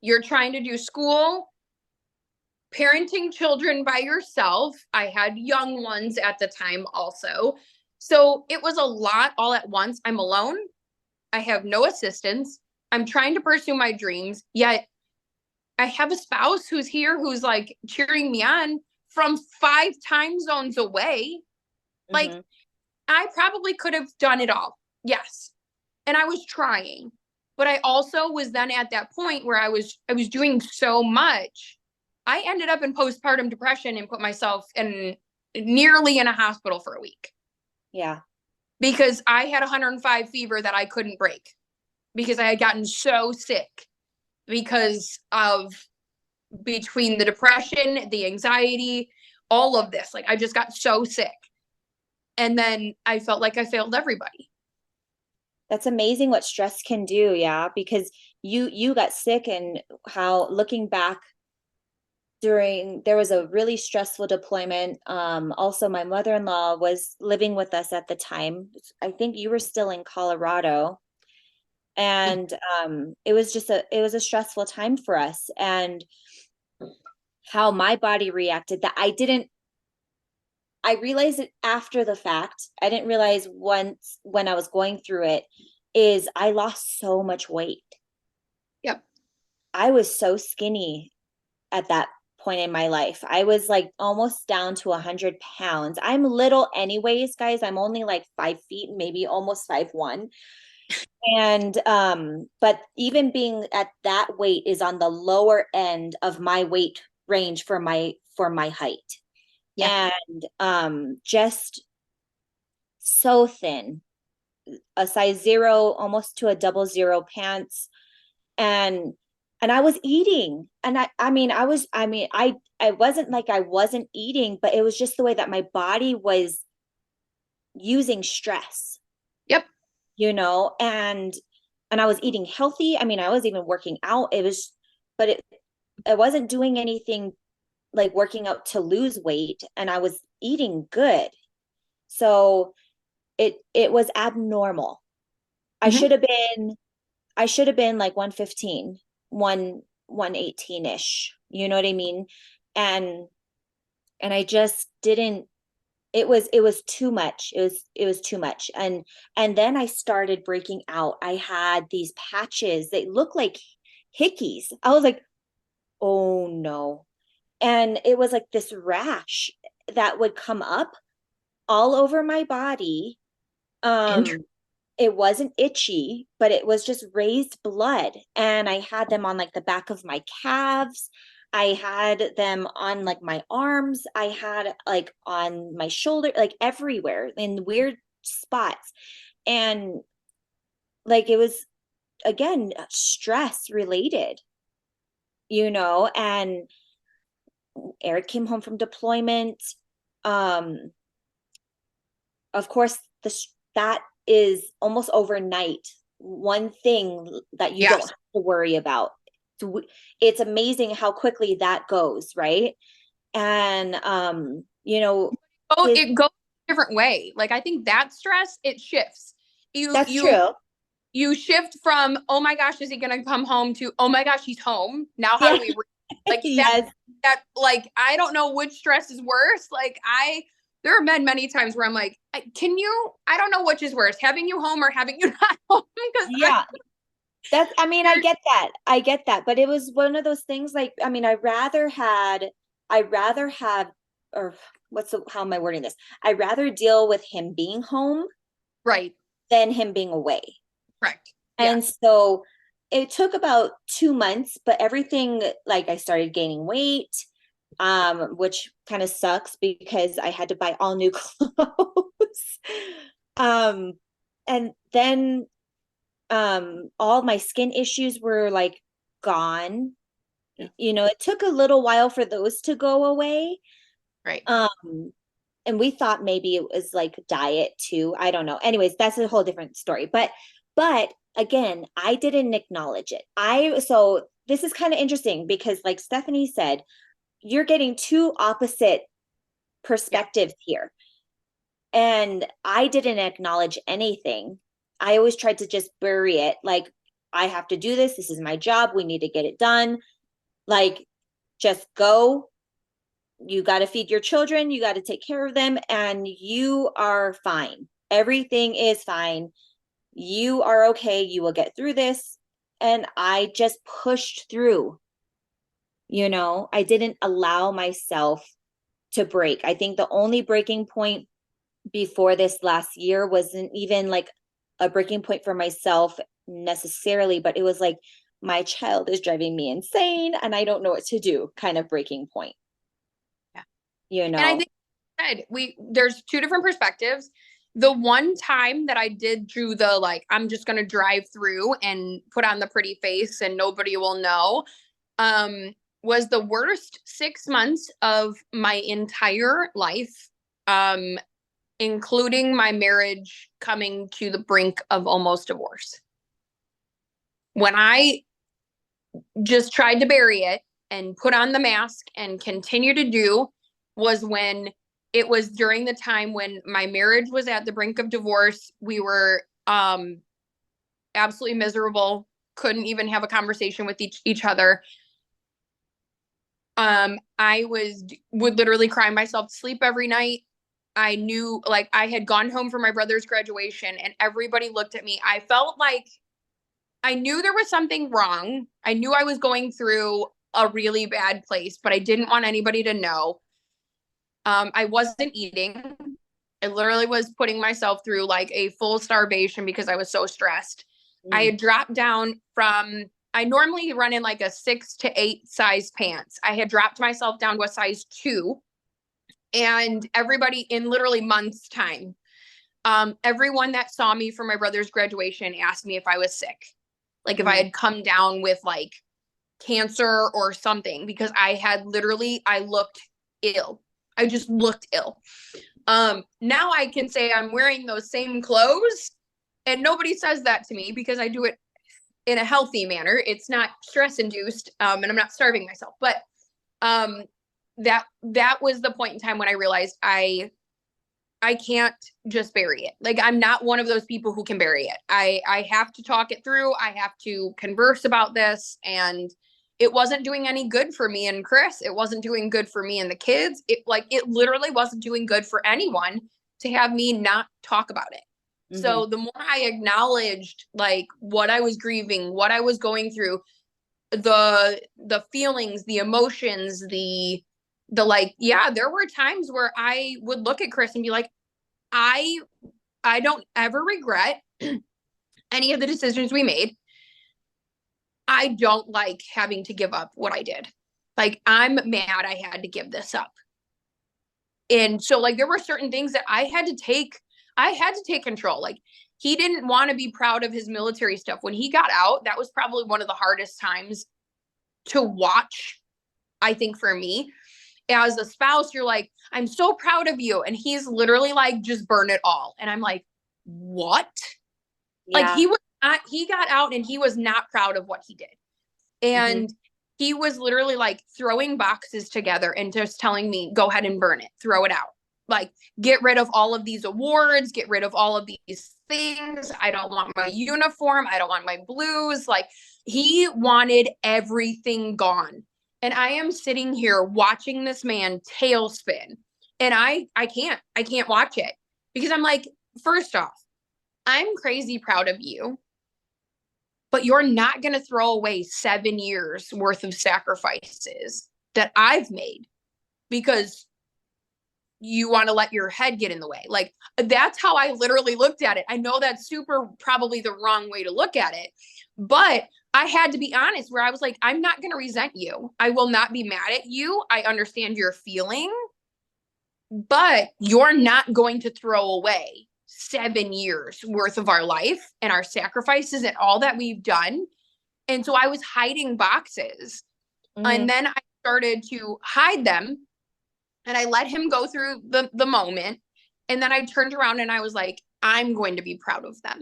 You're trying to do school, parenting children by yourself. I had young ones at the time also. So it was a lot all at once. I'm alone. I have no assistance. I'm trying to pursue my dreams, yet I have a spouse who's here who's like cheering me on from 5 time zones away. Like, Mhm. I probably could have done it all. Yes. And I was trying. But I also was then at that point where I was doing so much. I ended up in postpartum depression and put myself in nearly in a hospital for a week Yeah. because I had 105 fever that I couldn't break because I had gotten so sick because of between the depression, the anxiety, all of this. Like, I just got so sick. And then I felt like I failed everybody. That's amazing what stress can do, yeah, because you got sick, and how, looking back, during there was a really stressful deployment. Also my mother-in-law was living with us at the time. I think you were still in Colorado, and it was a stressful time for us. And how my body reacted, that I realized it after the fact. I didn't realize once when I was going through it, is I lost so much weight. Yep. I was so skinny at that point in my life. I was like almost down to 100 pounds. I'm little anyways, guys. I'm only like 5 feet, maybe almost 5'1". And but even being at that weight is on the lower end of my weight range for my height. Yeah. And just so thin, a size zero, almost to a double zero pants. And I was eating, and I wasn't like I wasn't eating, but it was just the way that my body was using stress, Yep. and I was eating healthy. I mean, I was even working out. But it wasn't doing anything like working out to lose weight, and I was eating good. So it was abnormal. I Mm-hmm. should have been I should have been like 115, 118-ish. You know what I mean? And I just didn't. It was too much. It was too much. And then I started breaking out. I had these patches. They look like hickeys. I was like, oh no. And it was like this rash that would come up all over my body. Interesting. Um, it wasn't itchy, but it was just raised blood. And I had them on like the back of my calves. I had them on like my arms. I had like on my shoulder, like everywhere in weird spots. And like it was, again, stress related, and Eric came home from deployment. Um, of course, that is almost overnight. One thing that you don't Yes. have to worry about. It's amazing how quickly that goes, right? And Oh, his it goes a different way. Like, I think that stress, it shifts. You That's you true. you shift from, oh my gosh, is he gonna come home, to, oh my gosh, he's home. Now how Yeah. do we like that Yes. that like, I don't know which stress is worse. Like, there have been many times where I'm like, I don't know which is worse, having you home or having you not home. Because Yeah. I mean, I get that. I get that. But it was one of those things, like, I mean, I rather have, or how am I wording this? I'd rather deal with him being home right. than him being away. Correct. And Yes. so it took about 2 months, but everything, like, I started gaining weight, which kind of sucks because I had to buy all new clothes. Um, and then all my skin issues were like gone. Yeah. It took a little while for those to go away. Right. Um, and we thought maybe it was like diet too. I don't know. Anyways, that's a whole different story. But again, I didn't acknowledge it. So this is kind of interesting because, like Stephanie said, you're getting two opposite Yeah. perspectives here. And I didn't acknowledge anything. I always tried to just bury it. Like, I have to do this. This is my job. We need to get it done. Like, just go. you got to feed your children, you got to take care of them, and you are fine. Everything is fine. You are okay. You will get through this. And I just pushed through. I didn't allow myself to break. I think the only breaking point before this last year wasn't even like a breaking point for myself necessarily, but it was like, my child is driving me insane and I don't know what to do kind of breaking point. Yeah. And I think there's two different perspectives. The one time that I did do the, like, I'm just going to drive through and put on the pretty face and nobody will know, was the worst 6 months of my entire life, including my marriage coming to the brink of almost divorce. When I just tried to bury it and put on the mask and continue to do was when it was during the time when my marriage was at the brink of divorce. We were absolutely miserable, couldn't even have a conversation with each other. I would literally cry myself to sleep every night. I knew, like, I had gone home for my brother's graduation and everybody looked at me. I felt like I knew there was something wrong. I knew I was going through a really bad place, but I didn't want anybody to know. I wasn't eating. I literally was putting myself through like a full starvation because I was so stressed. I had dropped down from, I normally run in like a 6 to 8 size pants. I had dropped myself down to a size 2, and everybody in literally months time, everyone that saw me for my brother's graduation asked me if I was sick. Like if I had come down with like cancer or something, because I looked ill. I just looked ill. Now I can say I'm wearing those same clothes and nobody says that to me because I do it in a healthy manner. It's not stress induced, and I'm not starving myself. But that was the point in time when I realized I can't just bury it. Like, I'm not one of those people who can bury it. I have to talk it through. I have to converse about this. And it wasn't doing any good for me and Chris. It wasn't doing good for me and the kids. It literally wasn't doing good for anyone to have me not talk about it. Mm-hmm. So the more I acknowledged like what I was grieving, what I was going through, the feelings, the emotions, the like, yeah, there were times where I would look at Chris and be like, I don't ever regret any of the decisions we made. I don't like having to give up what I did. Like, I'm mad I had to give this up. And so like, there were certain things that I had to take control. Like, he didn't want to be proud of his military stuff. When he got out, that was probably one of the hardest times to watch, I think, for me. As a spouse, you're like, I'm so proud of you. And he's literally like, just burn it all. And I'm like, what? Yeah. Like, he got out and he was not proud of what he did. And he was literally like throwing boxes together and just telling me, go ahead and burn it, throw it out. Like, get rid of all of these awards, get rid of all of these things. I don't want my uniform. I don't want my blues. Like, he wanted everything gone. And I am sitting here watching this man tailspin. And I can't watch it because I'm like, first off, I'm crazy proud of you, but you're not going to throw away 7 years worth of sacrifices that I've made because you want to let your head get in the way. Like, that's how I literally looked at it. I know that's super probably the wrong way to look at it, but I had to be honest where I was like, I'm not going to resent you. I will not be mad at you. I understand your feeling, but you're not going to throw away 7 years worth of our life and our sacrifices and all that we've done. And so I was hiding boxes. And then I started to hide them and I let him go through the moment. And then I turned around and I was like, I'm going to be proud of them.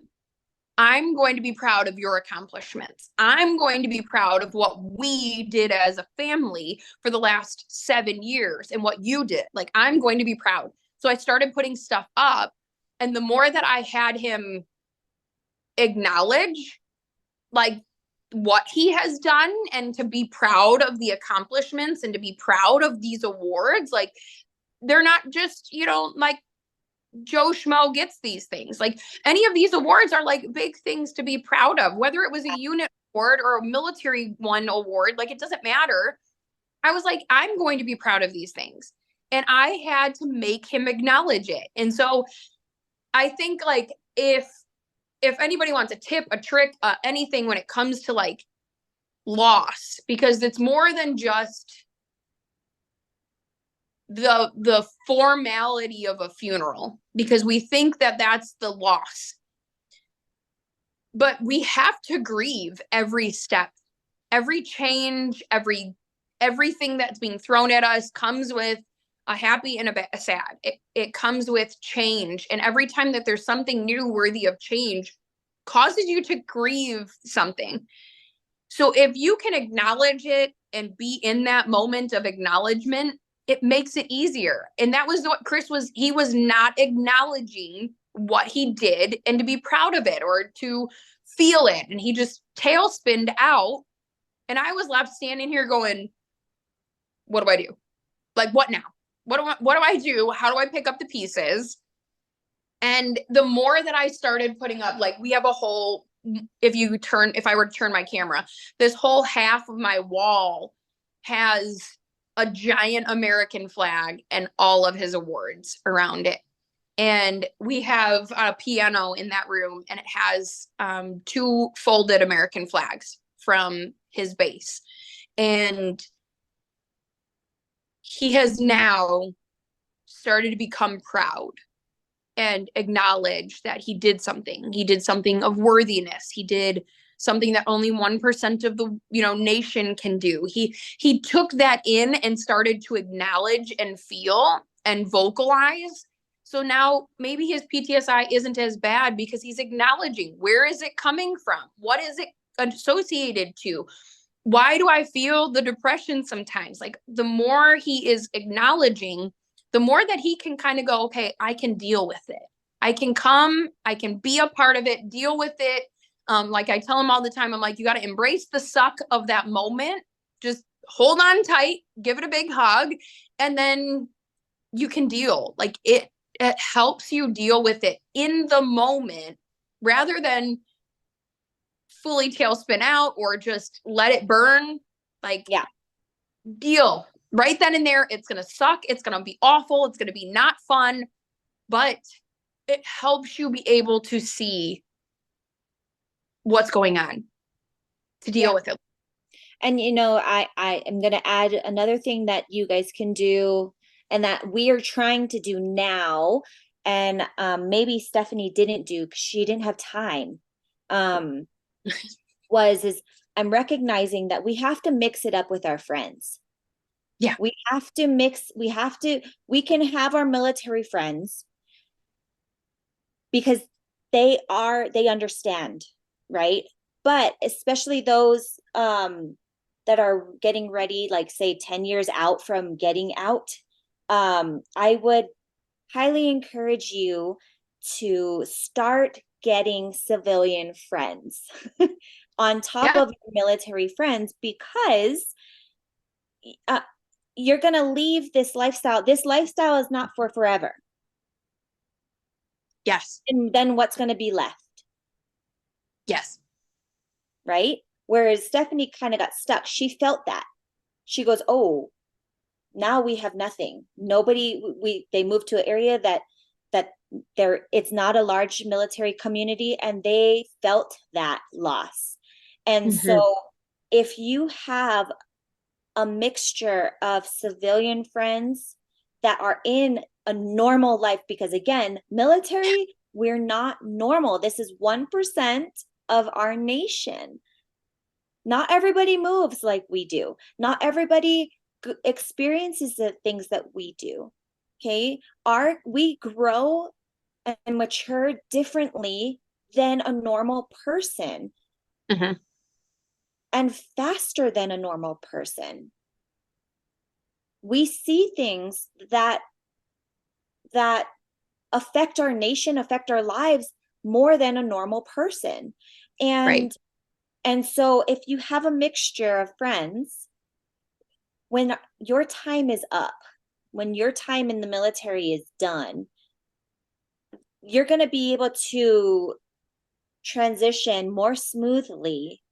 I'm going to be proud of your accomplishments. I'm going to be proud of what we did as a family for the last 7 years and what you did. Like, I'm going to be proud. So I started putting stuff up. And the more that I had him acknowledge, like, what he has done and to be proud of the accomplishments and to be proud of these awards. Like, they're not just, like Joe Schmo gets these things. Like, any of these awards are like big things to be proud of, whether it was a unit award or a military one award, like it doesn't matter. I was like, I'm going to be proud of these things. And I had to make him acknowledge it. And so I think, like, if anybody wants a tip, a trick, anything when it comes to like loss, because it's more than just the formality of a funeral, because we think that that's the loss, but we have to grieve every step, every change, everything that's being thrown at us comes with a happy and a sad. It comes with change, and every time that there's something new worthy of change causes you to grieve something. So if you can acknowledge it and be in that moment of acknowledgement, it makes it easier. And that was what Chris was. He was not acknowledging what he did and to be proud of it or to feel it. And he just tailspinned out. And I was left standing here going, what do I do? Like, what now? What do I do? How do I pick up the pieces? And the more that I started putting up, like, we have a whole, if I were to turn my camera, this whole half of my wall has a giant American flag and all of his awards around it. And we have a piano in that room, and it has 2 folded American flags from his base. And he has now started to become proud and acknowledge that he did something. He did something of worthiness. He did something that only 1% of the nation can do. He took that in and started to acknowledge and feel and vocalize. So now maybe his PTSI isn't as bad because he's acknowledging, where is it coming from? What is it associated to? Why do I feel the depression sometimes? Like, the more he is acknowledging, the more that he can kind of go, okay, I can deal with it. I can be a part of it, deal with it. Like I tell him all the time, I'm like, you got to embrace the suck of that moment. Just hold on tight, give it a big hug, and then you can deal. Like, it helps you deal with it in the moment rather than fully tailspin out or just let it burn. Like, Yeah. Deal right then and there. It's going to suck. It's going to be awful. It's going to be not fun, but it helps you be able to see what's going on to deal with it. And, I am going to add another thing that you guys can do and that we are trying to do now. And maybe Stephanie didn't do because she didn't have time. is I'm recognizing that we have to mix it up with our friends. Yeah. We can have our military friends because they understand, right? But especially those that are getting ready, like say 10 years out from getting out, I would highly encourage you to start getting civilian friends on top of your military friends, because you're going to leave this lifestyle. This lifestyle is not for forever. Yes. And then what's going to be left? Yes. Right? Whereas Stephanie kind of got stuck. She felt that. She goes, oh, now we have nothing. They moved to an area that it's not a large military community, and they felt that loss. And so if you have a mixture of civilian friends that are in a normal life, because again, military, we're not normal. This is 1% of our nation. Not everybody moves like we do. Not everybody experiences the things that we do. Okay. We grow and mature differently than a normal person. And faster than a normal person. We see things that affect our nation, affect our lives more than a normal person. And And so if you have a mixture of friends, when your time is up, when your time in the military is done, you're going to be able to transition more smoothly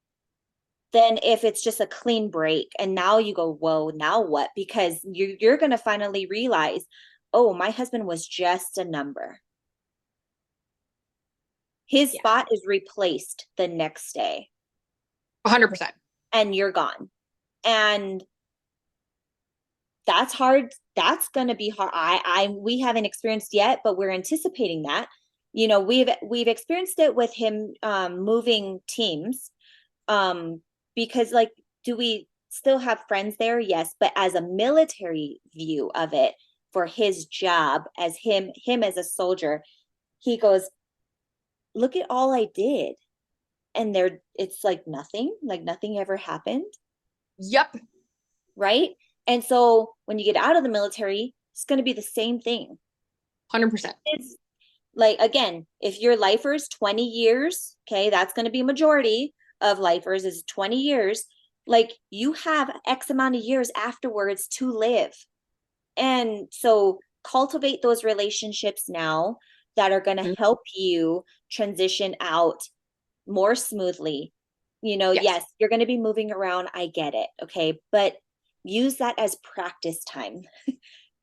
than if it's just a clean break. And now you go, whoa, now what? Because you're going to finally realize, oh, my husband was just a number. His spot is replaced the next day. 100%. And you're gone. And that's hard. That's going to be hard. We haven't experienced yet, but we're anticipating that. You know, we've experienced it with him moving teams. Because like, do we still have friends there? Yes, but as a military view of it, for his job as him as a soldier, he goes, look at all I did. And it's like nothing ever happened. Yep. Right. And so when you get out of the military, it's going to be the same thing. 100%. It's like, again, if your lifers 20 years, okay, that's going to be majority of lifers is 20 years. Like, you have X amount of years afterwards to live. And so cultivate those relationships now that are going to help you transition out more smoothly. You know, yes, you're going to be moving around. I get it. Okay. But use that as practice time.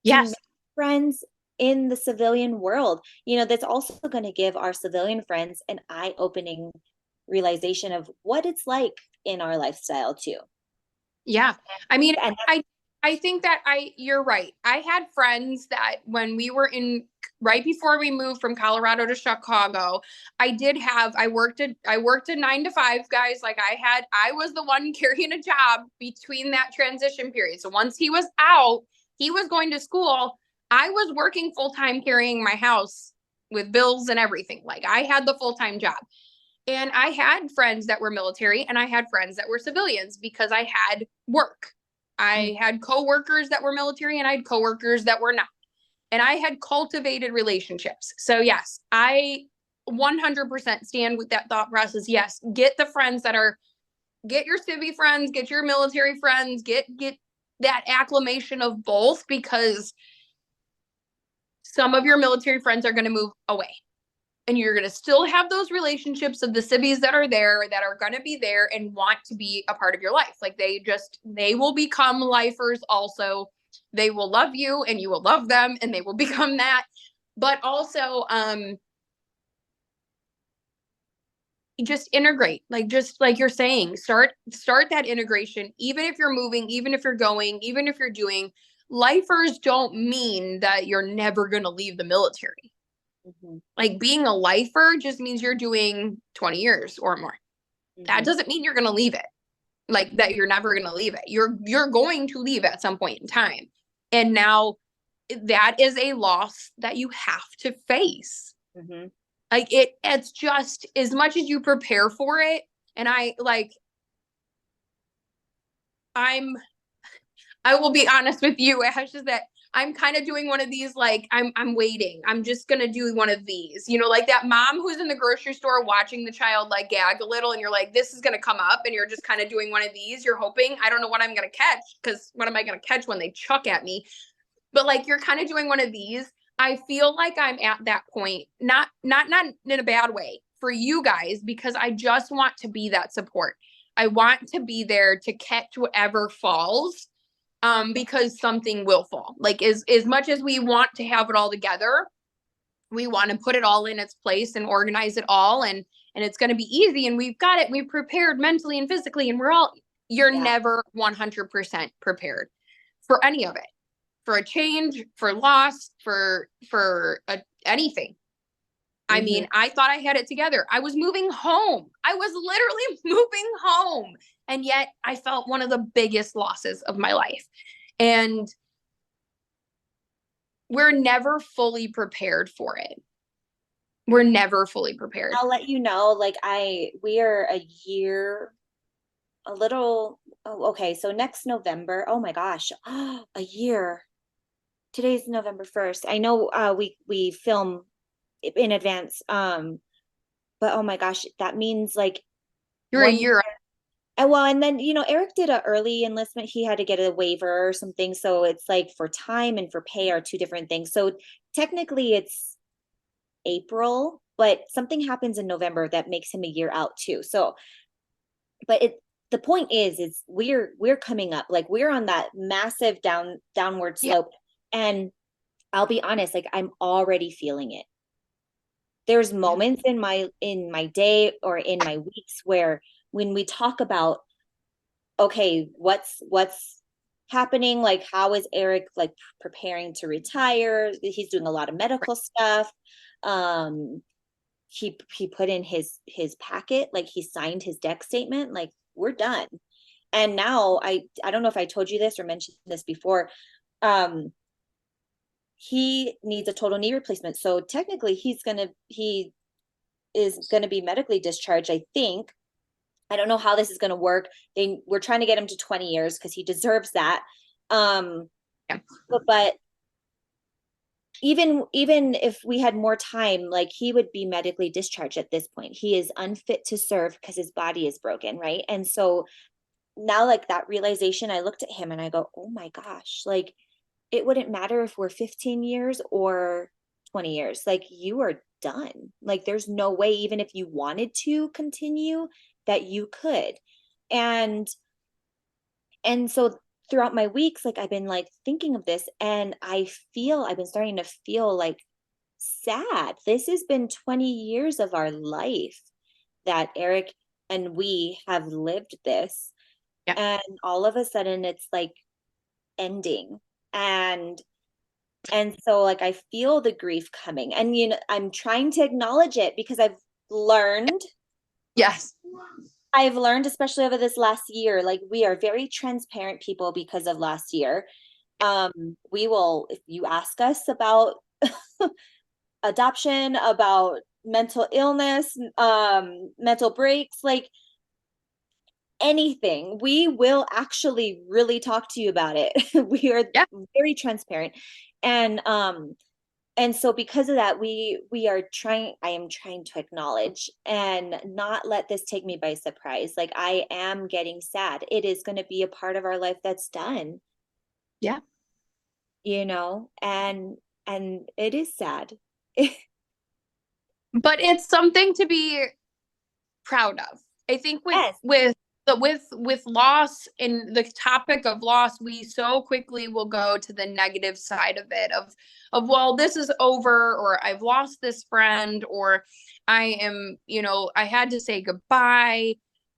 Yes. To make friends in the civilian world. You know, that's also going to give our civilian friends an eye-opening realization of what it's like in our lifestyle too. Yeah. I mean, I think that you're right. I had friends that when we were right before we moved from Colorado to Chicago, I worked a 9 to 5, guys. Like, I was the one carrying a job between that transition period. So once he was out, he was going to school. I was working full-time carrying my house with bills and everything. Like, I had the full-time job. And I had friends that were military and I had friends that were civilians because I had work. I had coworkers that were military and I had coworkers that were not. And I had cultivated relationships. So yes, I 100% stand with that thought process. Yes, get the friends get your civvy friends, get your military friends, get that acclimation of both, because some of your military friends are going to move away. And you're going to still have those relationships of the civvies that are there, that are going to be there and want to be a part of your life. Like, they will become lifers also. They will love you and you will love them and they will become that. But also, just integrate, like, just like you're saying, start that integration. Even if you're moving, even if you're going, even if you're doing, lifers don't mean that you're never going to leave the military. Mm-hmm. Like, being a lifer just means you're doing 20 years or more. Mm-hmm. That doesn't mean you're going to leave it. Like, that you're never going to leave it. You're going to leave at some point in time. And now that is a loss that you have to face. Mm-hmm. Like, it's just, as much as you prepare for it. And I will be honest with you, Ash, is that I'm kind of doing one of these, like, I'm waiting. I'm just going to do one of these, you know, like that mom who's in the grocery store watching the child like gag a little and you're like, this is going to come up, and you're just kind of doing one of these. You're hoping, I don't know what I'm going to catch, because what am I going to catch when they chuck at me? But like, you're kind of doing one of these. I feel like I'm at that point, not in a bad way for you guys, because I just want to be that support. I want to be there to catch whatever falls. Because something will fall. Like, as much as we want to have it all together, we want to put it all in its place and organize it all, and it's going to be easy, and we've got it. We've prepared mentally and physically, and you're never 100% prepared for any of it, for a change, for loss, for anything. Mm-hmm. I mean, I thought I had it together. I was moving home. I was literally moving home. And yet I felt one of the biggest losses of my life. And we're never fully prepared for it. We're never fully prepared. I'll let you know, like, we are okay, so next November, oh my gosh, a year. Today's November 1st. I know we film in advance, but oh my gosh, that means like you're a year And then, Eric did a early enlistment. He had to get a waiver or something. So it's like for time and for pay are two different things. So technically it's April, but something happens in November that makes him a year out too. So, but the point is we're coming up, like we're on that massive downward Yeah. slope. And I'll be honest, like I'm already feeling it. There's moments in my day or in my weeks where when we talk about, okay, what's happening, like how is Eric like preparing to retire? He's doing a lot of medical stuff. He put in his packet, like he signed his deck statement, like we're done. And now I don't know if I told you this or mentioned this before. He needs a total knee replacement. So technically he is gonna be medically discharged, I think. I don't know how this is gonna work. We're trying to get him to 20 years because he deserves that. Yeah. But even if we had more time, like he would be medically discharged at this point. He is unfit to serve because his body is broken, right? And so now, like that realization, I looked at him and I go, oh my gosh, like it wouldn't matter if we're 15 years or 20 years. Like you are done. Like there's no way, even if you wanted to continue, that you could. And so throughout my weeks, like I've been like thinking of this, and I've been starting to feel like sad. This has been 20 years of our life that Eric and we have lived this. Yeah. And all of a sudden it's like ending. And so like I feel the grief coming, and I'm trying to acknowledge it because learned Yes. I've learned, especially over this last year, like we are very transparent people because of last year. We will, if you ask us about adoption, about mental illness, mental breaks, like anything, we will actually really talk to you about it. We are very transparent. And so because of that, I am trying to acknowledge and not let this take me by surprise. Like I am getting sad. It is going to be a part of our life that's done. Yeah. And it is sad. But it's something to be proud of. I think Yes. with loss, in the topic of loss, we so quickly will go to the negative side of it, of well, this is over, or I've lost this friend, or I am, I had to say goodbye.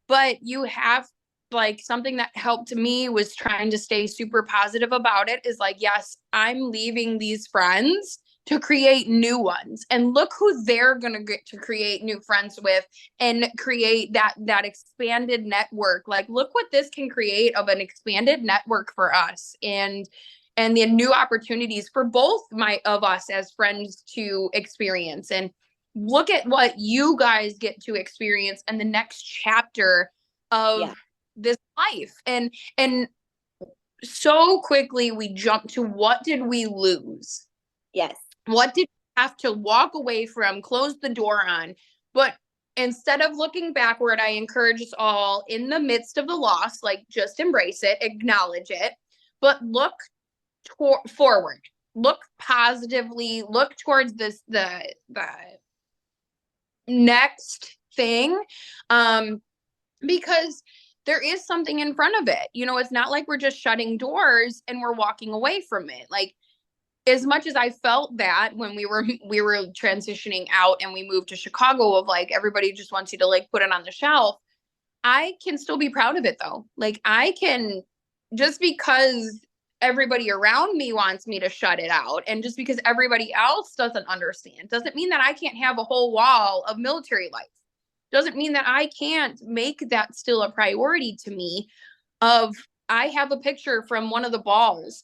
But you have, like, something that helped me was trying to stay super positive about it, is like, yes, I'm leaving these friends to create new ones, and look who they're going to get to create new friends with and create that expanded network. Like, look what this can create of an expanded network for us, and the new opportunities for both of us as friends to experience. And look at what you guys get to experience in the next chapter of this life. And so quickly we jump to, what did we lose? Yes. What did we have to walk away from, close the door on? But instead of looking backward, I encourage us all, in the midst of the loss, like, just embrace it, acknowledge it, but look forward, look positively, look towards the next thing, because there is something in front of it. It's not like we're just shutting doors and we're walking away from it. Like, as much as I felt that when we were transitioning out and we moved to Chicago, of like, everybody just wants you to like put it on the shelf, I can still be proud of it though. Like, I can, just because everybody around me wants me to shut it out, and just because everybody else doesn't understand, doesn't mean that I can't have a whole wall of military life. Doesn't mean that I can't make that still a priority to me. I have a picture from one of the balls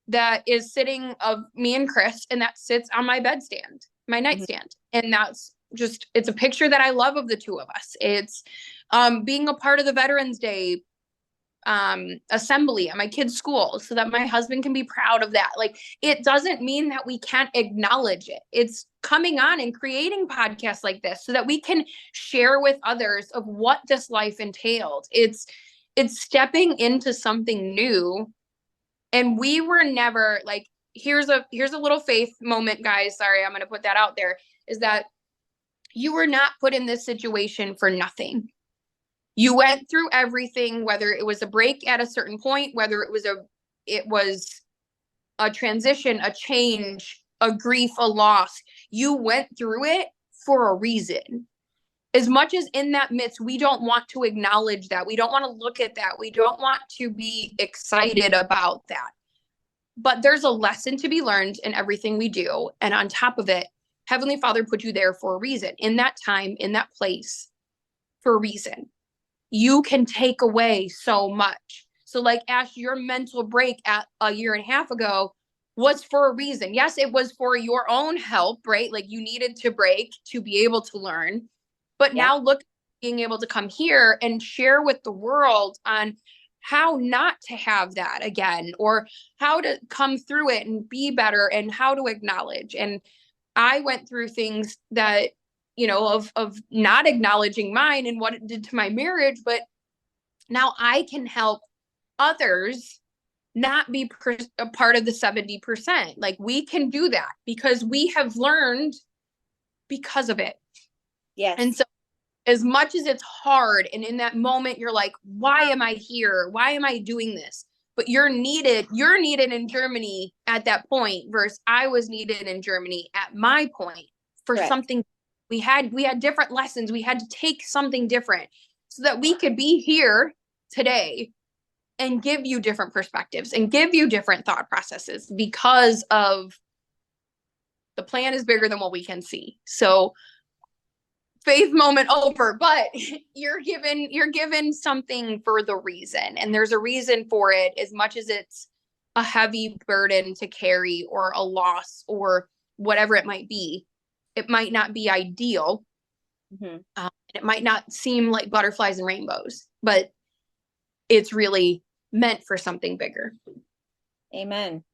that is sitting of me and Chris, and that sits on my bedstand, my nightstand. And that's just, it's a picture that I love of the two of us. It's being a part of the Veterans Day assembly at my kids' school so that my husband can be proud of that. Like, it doesn't mean that we can't acknowledge it. It's coming on and creating podcasts like this so that we can share with others of what this life entailed. It's stepping into something new. And we were never like, here's a little faith moment, guys. Sorry, I'm going to put that out there, is that you were not put in this situation for nothing. You went through everything, whether it was a break at a certain point, whether it was a transition, a change, a grief, a loss. You went through it for a reason. As much as in that midst, we don't want to acknowledge that. We don't want to look at that. We don't want to be excited about that. But there's a lesson to be learned in everything we do. And on top of it, Heavenly Father put you there for a reason, in that time, in that place, for a reason. You can take away so much. So like, Ash, your mental break at a year and a half ago was for a reason. Yes, it was for your own help, right? Like, you needed to break to be able to learn. But now look, being able to come here and share with the world on how not to have that again, or how to come through it and be better, and how to acknowledge. And I went through things that, of not acknowledging mine and what it did to my marriage, but now I can help others not be a part of the 70%. Like, we can do that because we have learned because of it. Yes. And so, as much as it's hard, and in that moment you're like, why am I here? Why am I doing this? But you're needed in Germany at that point, versus I was needed in Germany at my point for something. We had different lessons. We had to take something different so that we could be here today and give you different perspectives and give you different thought processes, because of the plan is bigger than what we can see. So, faith moment over, but you're given something for the reason, and there's a reason for it. As much as it's a heavy burden to carry, or a loss, or whatever it might be, it might not be ideal. It might not seem like butterflies and rainbows, but it's really meant for something bigger. Amen.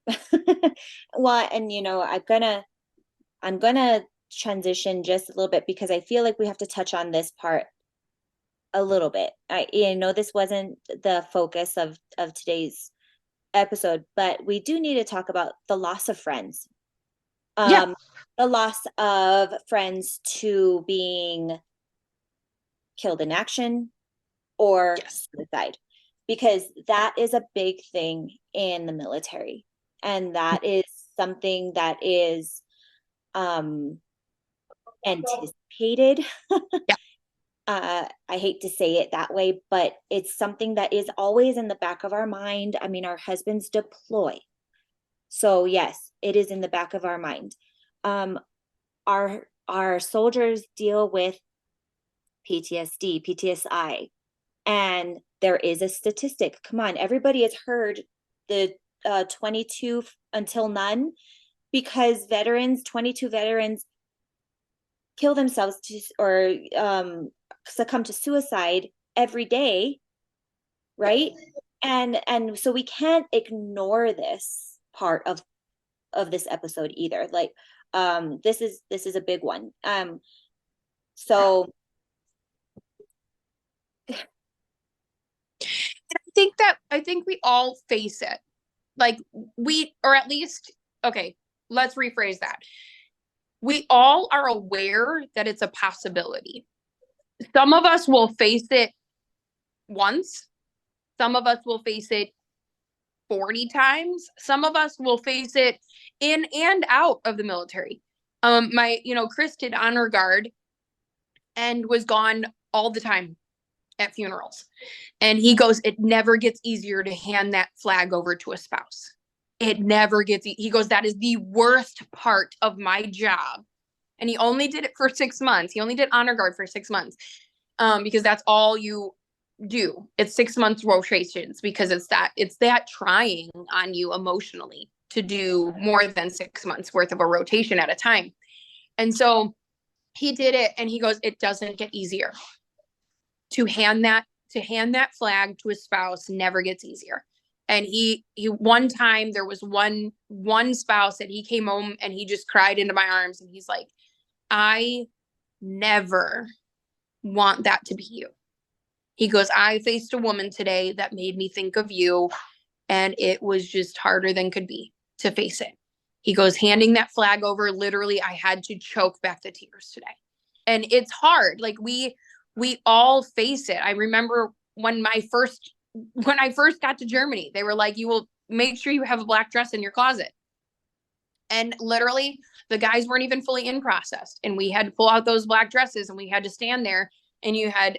Well, and I'm gonna transition just a little bit, because I feel like we have to touch on this part a little bit. I know this wasn't the focus of today's episode, but we do need to talk about the loss of friends. The loss of friends to being killed in action or suicide, because that is a big thing in the military, and that is something that is anticipated. I hate to say it that way, but it's something that is always in the back of our mind. I mean, our husbands deploy, so yes, it is in the back of our mind. Our soldiers deal with PTSD, PTSI, and there is a statistic. Come on, everybody has heard the 22 until none, because 22 veterans kill themselves or succumb to suicide every day, right? And so we can't ignore this part of this episode either. Like, this is a big one. So I think we all face it. Like, or at least, okay, let's rephrase that. We all are aware that it's a possibility. Some of us will face it once. Some of us will face it 40 times. Some of us will face it in and out of the military. Chris did honor guard and was gone all the time at funerals. And he goes, it never gets easier to hand that flag over to a spouse. It never gets, he goes, that is the worst part of my job. And he only did it for 6 months. He only did honor guard for 6 months, because that's all you do. It's 6 months rotations, because it's that trying on you emotionally to do more than 6 months worth of a rotation at a time. And so he did it, and he goes, it doesn't get easier to hand that to hand that flag to a spouse never gets easier. And he one time there was one spouse that he came home and he just cried into my arms and he's like, I never want that to be you. He goes, I faced a woman today that made me think of you, and it was just harder than could be to face it. He goes, handing that flag over, literally, I had to choke back the tears today. And it's hard. Like we all face it. I remember when I first got to Germany, they were like, you will make sure you have a black dress in your closet. And literally, the guys weren't even fully in processed. And we had to pull out those black dresses and we had to stand there. And you had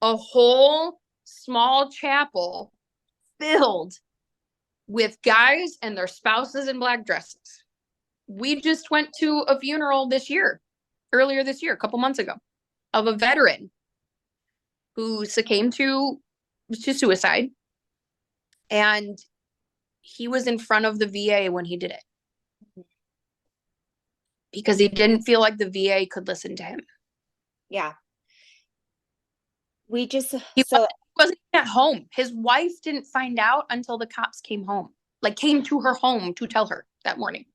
a whole small chapel filled with guys and their spouses in black dresses. We just went to a funeral earlier this year, a couple months ago, of a veteran who succumbed to suicide. And he was in front of the VA when he did it, because he didn't feel like the VA could listen to him. Yeah. We just, he wasn't at home. His wife didn't find out until the cops came to her home to tell her that morning.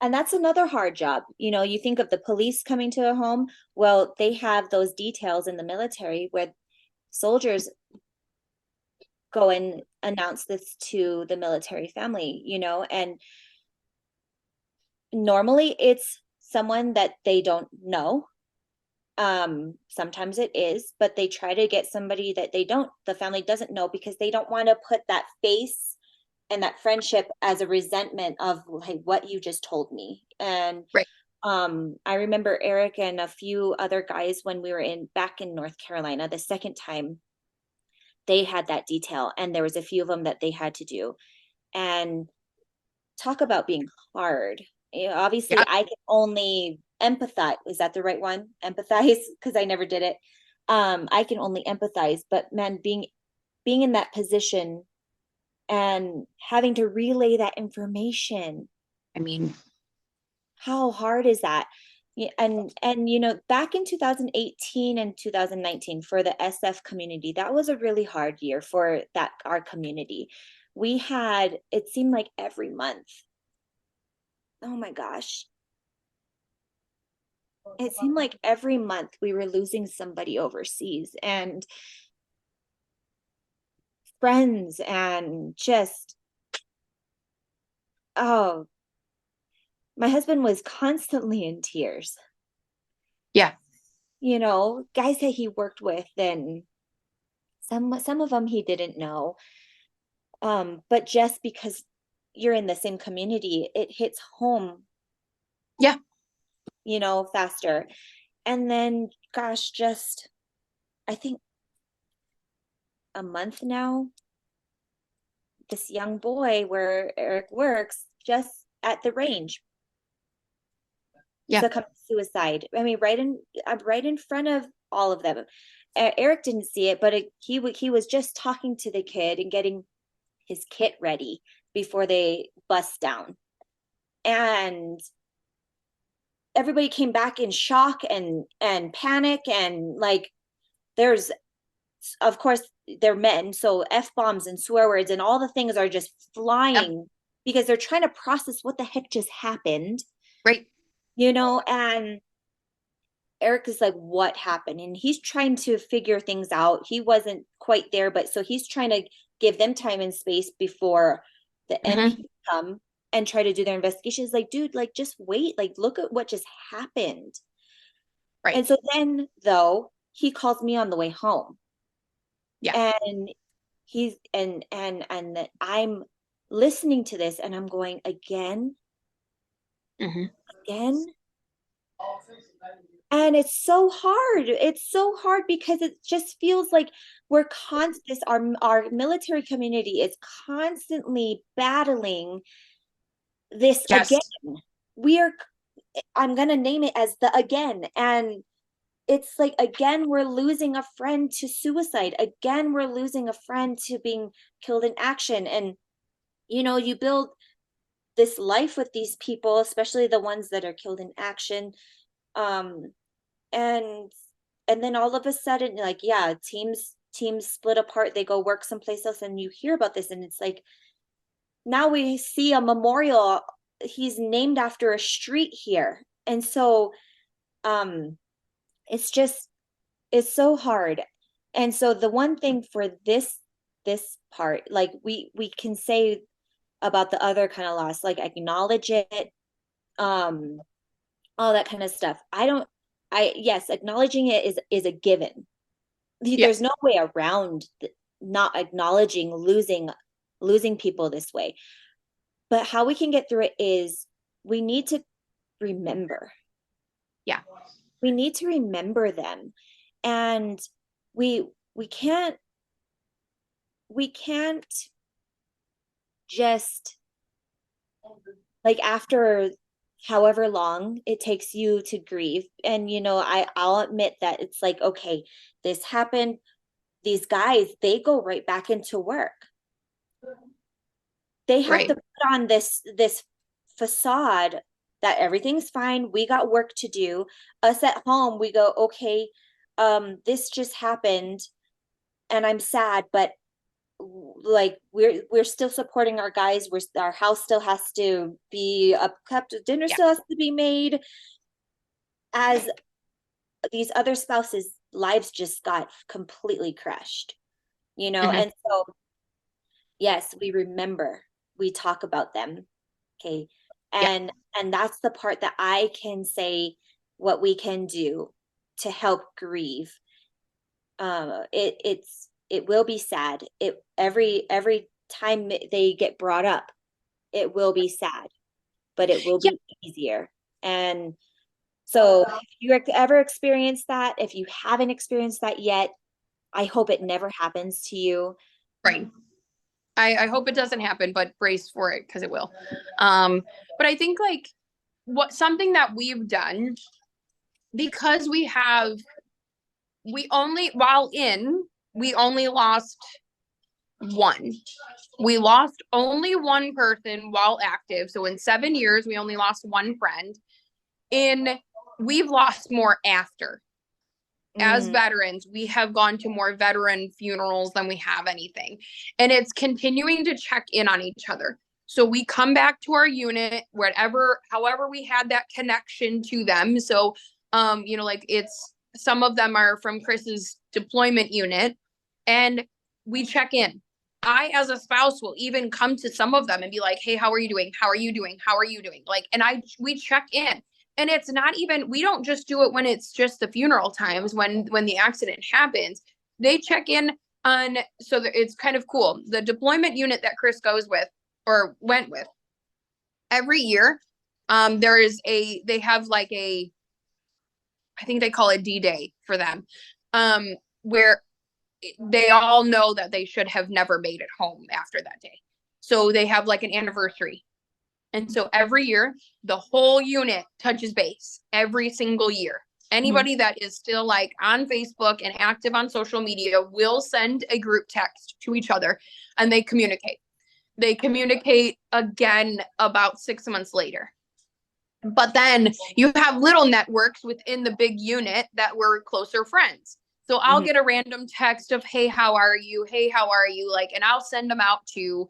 And that's another hard job. You know, you think of the police coming to a home. Well, they have those details in the military where soldiers go and announce this to the military family, you know, and normally it's someone that they don't know. Sometimes it is, but they try to get somebody that the family doesn't know, because they don't want to put that face and that friendship as a resentment of like what you just told me. And right. I remember Eric and a few other guys when we were back in North Carolina the second time, they had that detail, and there was a few of them that they had to do. And talk about being hard. You know, obviously, yeah. I can only empathize. Is that the right one? Empathize, because I never did it. I can only empathize, but man, being in that position and having to relay that information. I mean, how hard is that? And you know, back in 2018 and 2019 for the SF community, that was a really hard year for our community. We had, it seemed like every month. Oh my gosh. It seemed like every month we were losing somebody overseas, and friends, and just, oh, my husband was constantly in tears. Yeah. You know, guys that he worked with, and some of them he didn't know. But just because you're in the same community, it hits home. Yeah. You know, faster. And then, gosh, just, I think a month now, this young boy where Eric works, just at the range, succumbed to suicide. I mean, right in front of all of them. Eric didn't see it, but he was just talking to the kid and getting his kit ready before they bust down. And everybody came back in shock and panic, and like, there's, of course, they're men, so F-bombs and swear words and all the things are just flying because they're trying to process what the heck just happened. Right. You know, and Eric is like, what happened? And he's trying to figure things out. He wasn't quite there, but so he's trying to give them time and space before the MP come and try to do their investigations. Like, dude, like, just wait, like, look at what just happened. Right. And so then, though, he calls me on the way home. Yeah. And he's, and I'm listening to this and I'm going, again, again. And it's so hard. It's so hard because it just feels like we're our military community is constantly battling this again. I'm going to name it as the again. And it's like, again, we're losing a friend to suicide. Again, we're losing a friend to being killed in action. And, you know, you build this life with these people, especially the ones that are killed in action. And and then all of a sudden, like, yeah, teams split apart, they go work someplace else, and you hear about this, and it's like, now we see a memorial, he's named after a street here. And so it's just, it's so hard. And so the one thing for this part, like we can say about the other kind of loss, like acknowledge it, um all that kind of stuff. Yes, acknowledging it is a given. Yeah. There's no way around not acknowledging losing people this way. But how we can get through it is we need to remember. Yeah. We need to remember them. And we we can't we can't just, like, after however long it takes you to grieve, and I'll admit that it's like, okay, this happened, these guys, they go right back into work. They have Right. to put on this facade that everything's fine, we got work to do. Us at home, we go, okay, this just happened and I'm sad, but like we're still supporting our guys. Our house still has to be upkept, dinner Yeah. still has to be made. As these other spouses' lives just got completely crushed, and so yes, we remember, we talk about them. Okay. Yeah. And that's the part that I can say what we can do to help grieve. It will be sad. Every time they get brought up, it will be sad, but it will Yeah. be easier. And so if you ever experienced that, if you haven't experienced that yet, I hope it never happens to you. Right. I hope it doesn't happen, but brace for it because it will. But I think like something that we've done, because we only lost one. We lost only one person while active. So in 7 years, we only lost one friend. We've lost more after. As veterans, we have gone to more veteran funerals than we have anything. And it's continuing to check in on each other. So we come back to our unit, however we had that connection to them. So, like it's, some of them are from Chris's deployment unit, and we check in. I, as a spouse, will even come to some of them and be like, hey, how are you doing? How are you doing? How are you doing? Like, and we check in. And it's not even, we don't just do it when it's just the funeral times, when the accident happens. They check in on, so that it's kind of cool. The deployment unit that Chris goes with or went with every year, they have like I think they call it D-Day for them, where they all know that they should have never made it home after that day. So they have like an anniversary. And so every year, the whole unit touches base every single year. Anybody that is still like on Facebook and active on social media will send a group text to each other, and they communicate. They communicate again about 6 months later. But then you have little networks within the big unit that were closer friends. So I'll get a random text of, hey, how are you? Hey, how are you? Like, and I'll send them out to,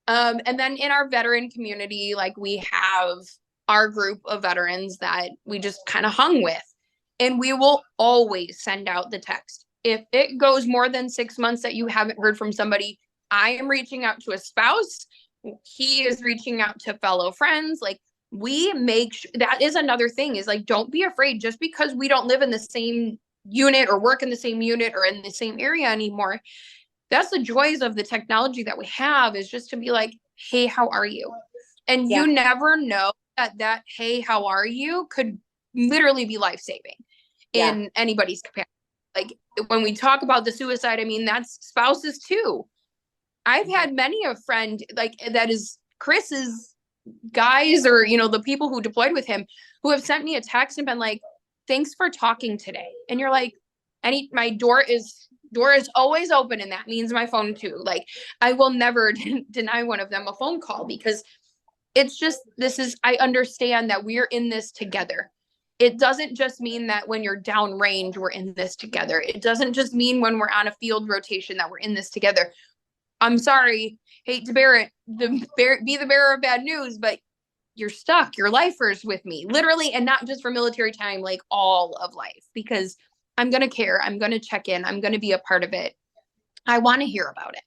and then in our veteran community, like we have our group of veterans that we just kind of hung with, and we will always send out the text. If it goes more than 6 months that you haven't heard from somebody, I am reaching out to a spouse. He is reaching out to fellow friends. Like, we make that is another thing, is like, don't be afraid just because we don't live in the same unit or work in the same unit or in the same area anymore. That's the joys of the technology that we have, is just to be like, hey, how are you? And you never know that hey, how are you could literally be life-saving in anybody's capacity. Like, when we talk about the suicide, I mean, that's spouses too. I've had many a friend like that is Chris's guys, or the people who deployed with him, who have sent me a text and been like, thanks for talking today. And you're like, my door is always open, and that means my phone too. Like, I will never deny one of them a phone call, because it's just, I understand that we're in this together. it doesn't just mean that when you're downrange, we're in this together. It doesn't just mean when we're on a field rotation that we're in this together. I'm sorry, hate to be the bearer of bad news, but you're stuck. Your lifers with me, literally, and not just for military time, like all of life, because I'm going to care. I'm going to check in. I'm going to be a part of it. I want to hear about it.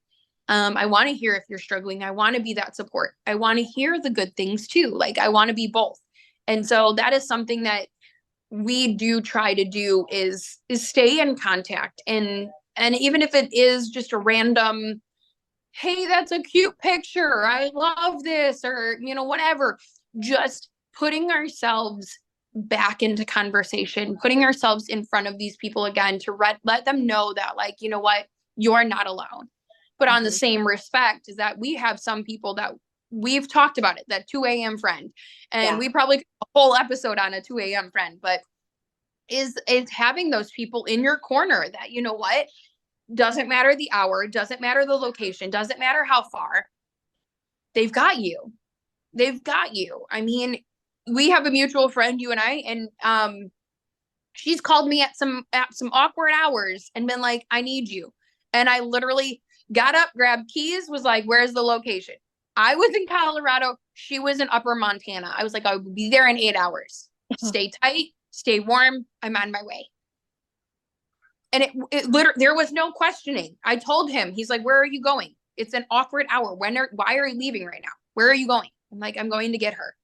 I want to hear if you're struggling. I want to be that support. I want to hear the good things too. Like I want to be both. And so that is something that we do try to do is stay in contact. And even if it is just a random, hey, that's a cute picture, I love this, or whatever, just putting ourselves back into conversation, putting ourselves in front of these people again to let them know that, like, you know what, you're not alone. But on the same respect is that we have some people that we've talked about it, that 2 a.m. friend, and we probably a whole episode on a 2 a.m. friend, but is having those people in your corner that, you know what, doesn't matter the hour, doesn't matter the location, doesn't matter how far, they've got you. They've got you. I mean, we have a mutual friend, you and I, and she's called me at some awkward hours and been like, I need you. And I literally got up, grabbed keys, was like, where's the location? I was in Colorado. She was in Upper Montana. I was like, I will be there in 8 hours. Stay tight, stay warm. I'm on my way. And it literally, there was no questioning. I told him, he's like, where are you going? It's an awkward hour. Why are you leaving right now? Where are you going? I'm like, I'm going to get her.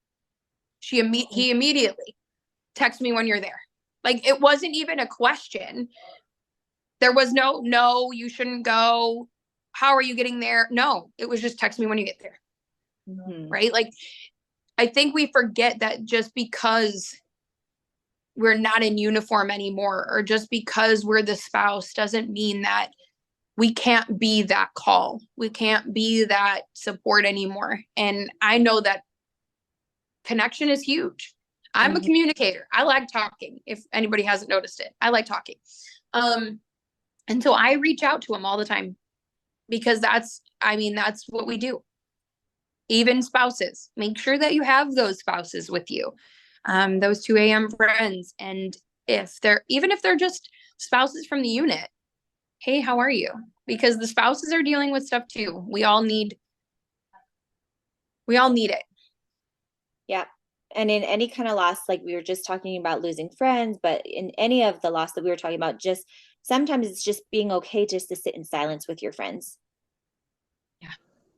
He immediately texted me when you're there. Like, it wasn't even a question. There was no, you shouldn't go. How are you getting there? No, it was just text me when you get there. Right? Like, I think we forget that just because we're not in uniform anymore, or just because we're the spouse, doesn't mean that we can't be that call. We can't be that support anymore. And I know that connection is huge. I'm a communicator. I like talking. If anybody hasn't noticed it, I like talking. And so I reach out to them all the time, because that's what we do. Even spouses, make sure that you have those spouses with you, those 2 a.m. friends. And even if they're just spouses from the unit, hey, how are you? Because the spouses are dealing with stuff too. We all need it. Yeah. And in any kind of loss, like we were just talking about losing friends, but in any of the loss that we were talking about, just sometimes it's just being okay just to sit in silence with your friends.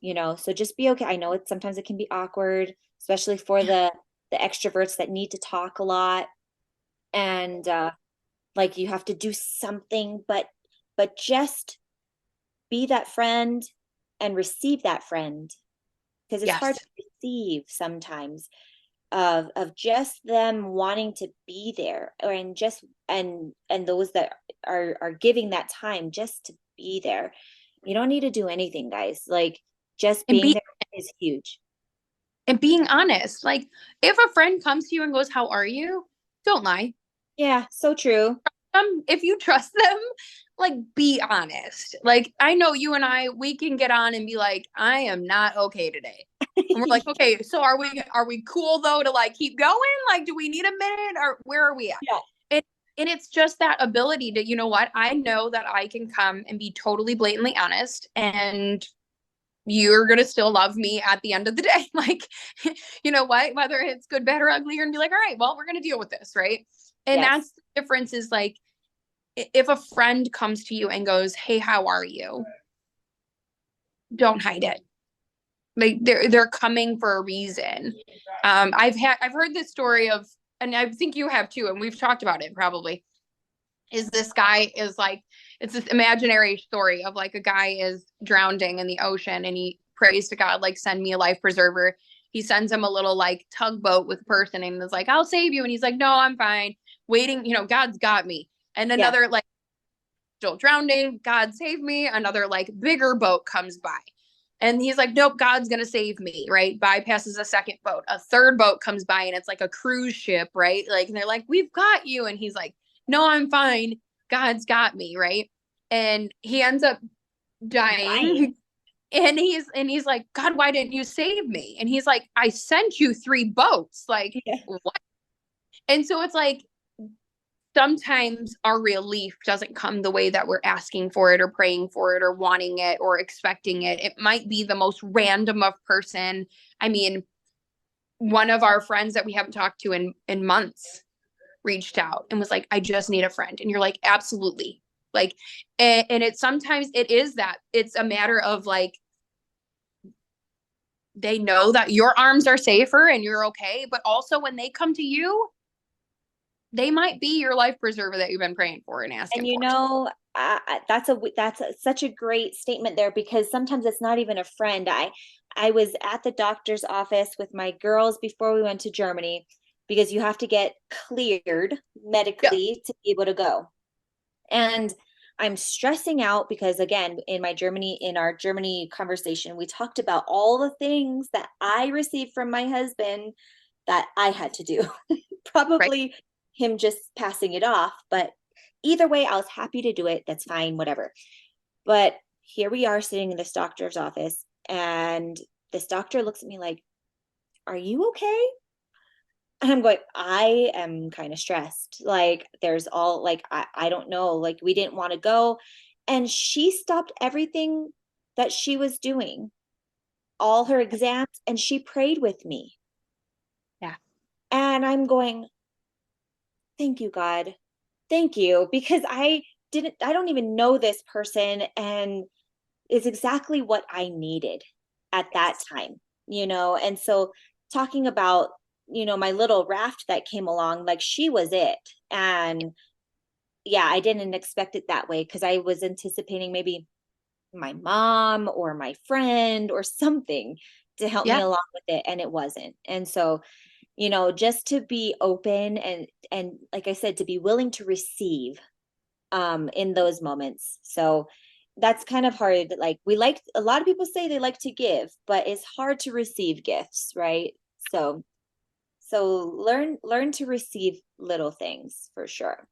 Yeah. So just be okay. I know sometimes it can be awkward, especially for the extroverts that need to talk a lot. And like you have to do something, but just be that friend and receive that friend, because it's hard to receive sometimes of just them wanting to be there, and those that are giving that time just to be there. You don't need to do anything, guys. Like, just being there is huge. And being honest. Like, if a friend comes to you and goes, how are you? Don't lie. Yeah, so true. If you trust them, like, be honest. Like, I know you and we can get on and be like, I am not okay today. And we're like, okay, so are we cool though to like keep going? Like, do we need a minute, or where are we at? Yeah. And it's just that ability to, you know what? I know that I can come and be totally blatantly honest, and you're going to still love me at the end of the day. Like, you know what? Whether it's good, bad, or ugly, you're going to be like, all right, well, we're going to deal with this. Right. And that's the difference, is like, if a friend comes to you and goes, hey, how are you? Don't hide it. Like, they're coming for a reason. I've heard this story of, and I think you have too, and we've talked about it probably, is this guy is like, it's this imaginary story of like a guy is drowning in the ocean, and he prays to God, like, send me a life preserver. He sends him a little like tugboat with a person and is like, I'll save you. And he's like, no, I'm fine. Waiting, God's got me. And another like, still drowning, God save me. Another like bigger boat comes by. And he's like, nope, God's going to save me, right? Bypasses a second boat. A third boat comes by, and it's like a cruise ship, right? Like, and they're like, we've got you. And he's like, no, I'm fine. God's got me, right? And he ends up dying. And he's like, God, why didn't you save me? And he's like, I sent you 3 boats. Like, what? And so it's like sometimes our relief doesn't come the way that we're asking for it or praying for it or wanting it or expecting it. It might be the most random of person. I mean, one of our friends that we haven't talked to in months reached out and was like, I just need a friend. And you're like, absolutely. Like, and it's sometimes it is that it's a matter of like, they know that your arms are safer and you're okay. But also when they come to you, they might be your life preserver that you've been praying for and asking And you for. know, such a great statement there, because sometimes it's not even a friend. I was at the doctor's office with my girls before we went to Germany, because you have to get cleared Yeah. medically to be able to go. And I'm stressing out because, again, in our Germany conversation, we talked about all the things that I received from my husband that I had to do. Right. Probably him just passing it off, but either way, I was happy to do it. That's fine, whatever. But here we are sitting in this doctor's office, and this doctor looks at me like, are you okay? And I'm going, I am kind of stressed. Like, there's all like, I don't know, like, we didn't want to go. And she stopped everything that she was doing, all her exams, and she prayed with me. Yeah. And I'm going, thank you, God. Thank you. Because I don't even know this person. And it's exactly what I needed at that time, And so, talking about, my little raft that came along, like, she was it. And yeah, I didn't expect it that way, because I was anticipating maybe my mom or my friend or something to help me Yeah. along with it. And it wasn't. And so, just to be open and like I said, to be willing to receive in those moments. So that's kind of hard. Like, a lot of people say they like to give, but it's hard to receive gifts, right? So learn to receive little things for sure.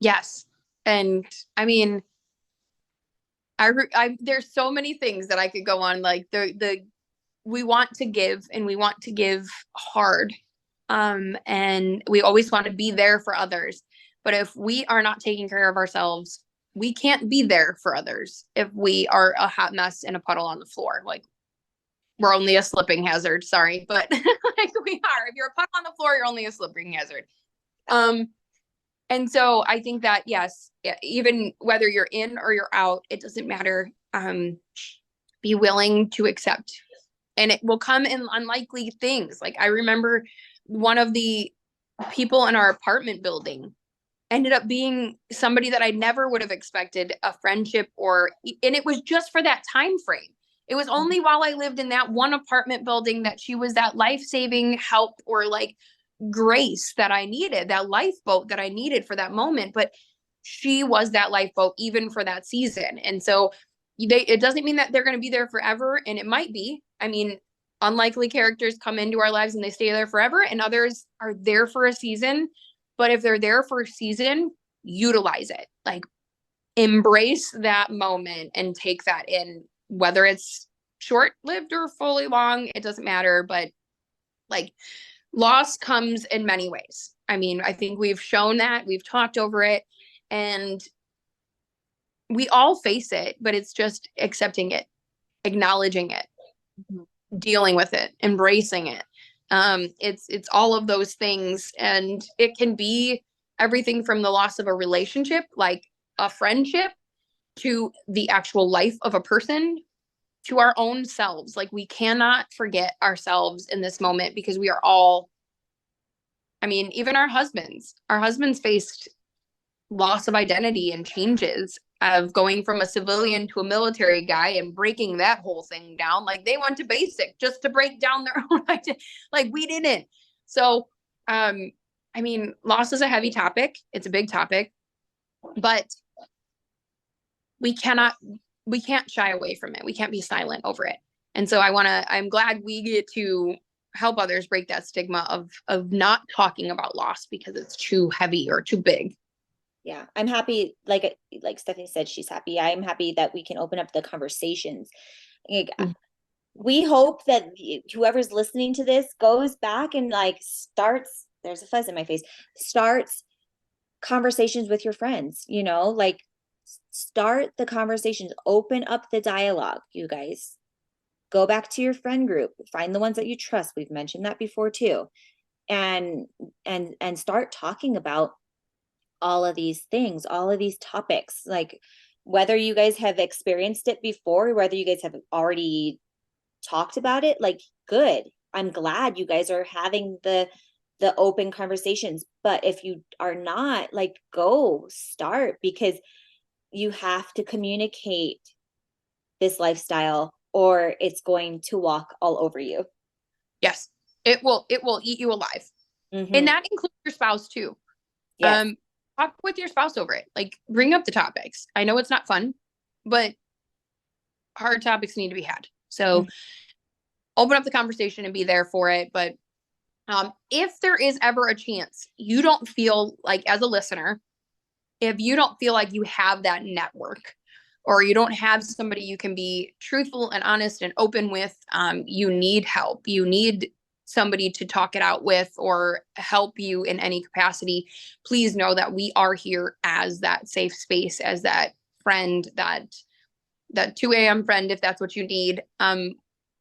Yes. And I mean, there's so many things that I could go on. Like we want to give and we want to give hard. And we always want to be there for others. But if we are not taking care of ourselves, we can't be there for others if we are a hot mess in a puddle on the floor. Like, we're only a slipping hazard. Sorry, but like we are. If you're a puddle on the floor, you're only a slipping hazard. Um, and so I think that yes, even whether you're in or you're out, it doesn't matter. Be willing to accept, and it will come in unlikely things. Like, I remember one of the people in our apartment building ended up being somebody that I never would have expected a friendship and it was just for that time frame. It was only while I lived in that one apartment building that she was that life-saving help or like grace that I needed, that lifeboat that I needed for that moment. But she was that lifeboat even for that season. And so it doesn't mean that they're going to be there forever. And it might be, I mean, unlikely characters come into our lives and they stay there forever, and others are there for a season. But if they're there for a season, utilize it. Like, embrace that moment and take that in, whether it's short lived or fully long, it doesn't matter. But like, loss comes in many ways. I mean, I think we've shown that, we've talked over it, and we all face it, but it's just accepting it, acknowledging it, dealing with it, embracing it. It's all of those things, and it can be everything from the loss of a relationship, like a friendship, to the actual life of a person, to our own selves. Like, we cannot forget ourselves in this moment, because we are all, I mean, even our husbands faced loss of identity and changes of going from a civilian to a military guy and breaking that whole thing down. Like, they went to basic just to break down their own identity. Like, we didn't. So, I mean, loss is a heavy topic. It's a big topic, but we can't shy away from it. We can't be silent over it. And so I'm glad we get to help others break that stigma of not talking about loss because it's too heavy or too big. Yeah, I'm happy. Like Stephanie said, she's happy. I'm happy that we can open up the conversations. Like, we hope that whoever's listening to this goes back and like starts there's a fuzz in my face, starts conversations with your friends, like start the conversations, open up the dialogue, you guys. Go back to your friend group, find the ones that you trust. We've mentioned that before too. And start talking about all of these things, all of these topics, like whether you guys have experienced it before, whether you guys have already talked about it, like good. I'm glad you guys are having the open conversations. But if you are not, like, go start, because you have to communicate this lifestyle or it's going to walk all over you. Yes, it will eat you alive. Mm-hmm. And that includes your spouse too. Yes. Talk with your spouse over it. Like, bring up the topics. I know it's not fun, but hard topics need to be had. So Mm-hmm. open up the conversation and be there for it. But if there is ever a chance you don't feel like, as a listener, if you don't feel like you have that network, or you don't have somebody you can be truthful and honest and open with, you need help. You need somebody to talk it out with or help you in any capacity. Please know that we are here as that safe space, as that friend, that 2 a.m. friend, if that's what you need.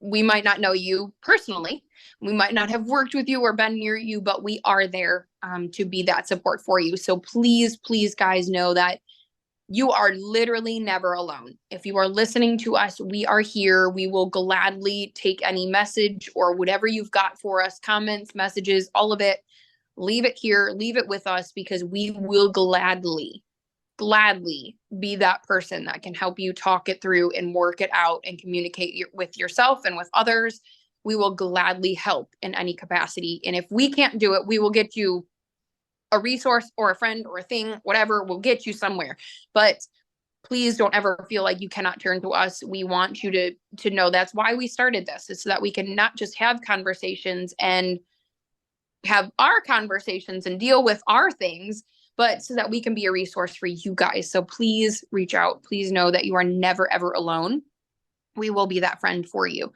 We might not know you personally. We might not have worked with you or been near you, but we are there to be that support for you. So please, please, guys, know that you are literally never alone. If you are listening to us, we are here. We will gladly take any message or whatever you've got for us, comments, messages, all of it. Leave it here, leave it with us, because we will gladly be that person that can help you talk it through and work it out and communicate with yourself and with others. We will gladly help in any capacity. And if we can't do it, we will get you a resource or a friend or a thing, whatever, will get you somewhere. But please don't ever feel like you cannot turn to us. We want you to know that's why we started this, is so that we can not just have conversations and have our conversations and deal with our things, but so that we can be a resource for you guys. So please reach out. Please know that you are never, ever alone. We will be that friend for you.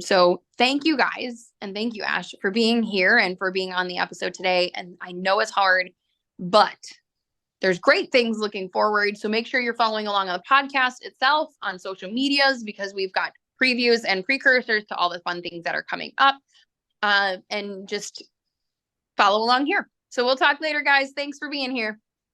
So thank you guys. And thank you, Ash, for being here and for being on the episode today. And I know it's hard, but there's great things looking forward. So make sure you're following along on the podcast itself, on social medias, because we've got previews and precursors to all the fun things that are coming up. And just follow along here. So we'll talk later, guys. Thanks for being here.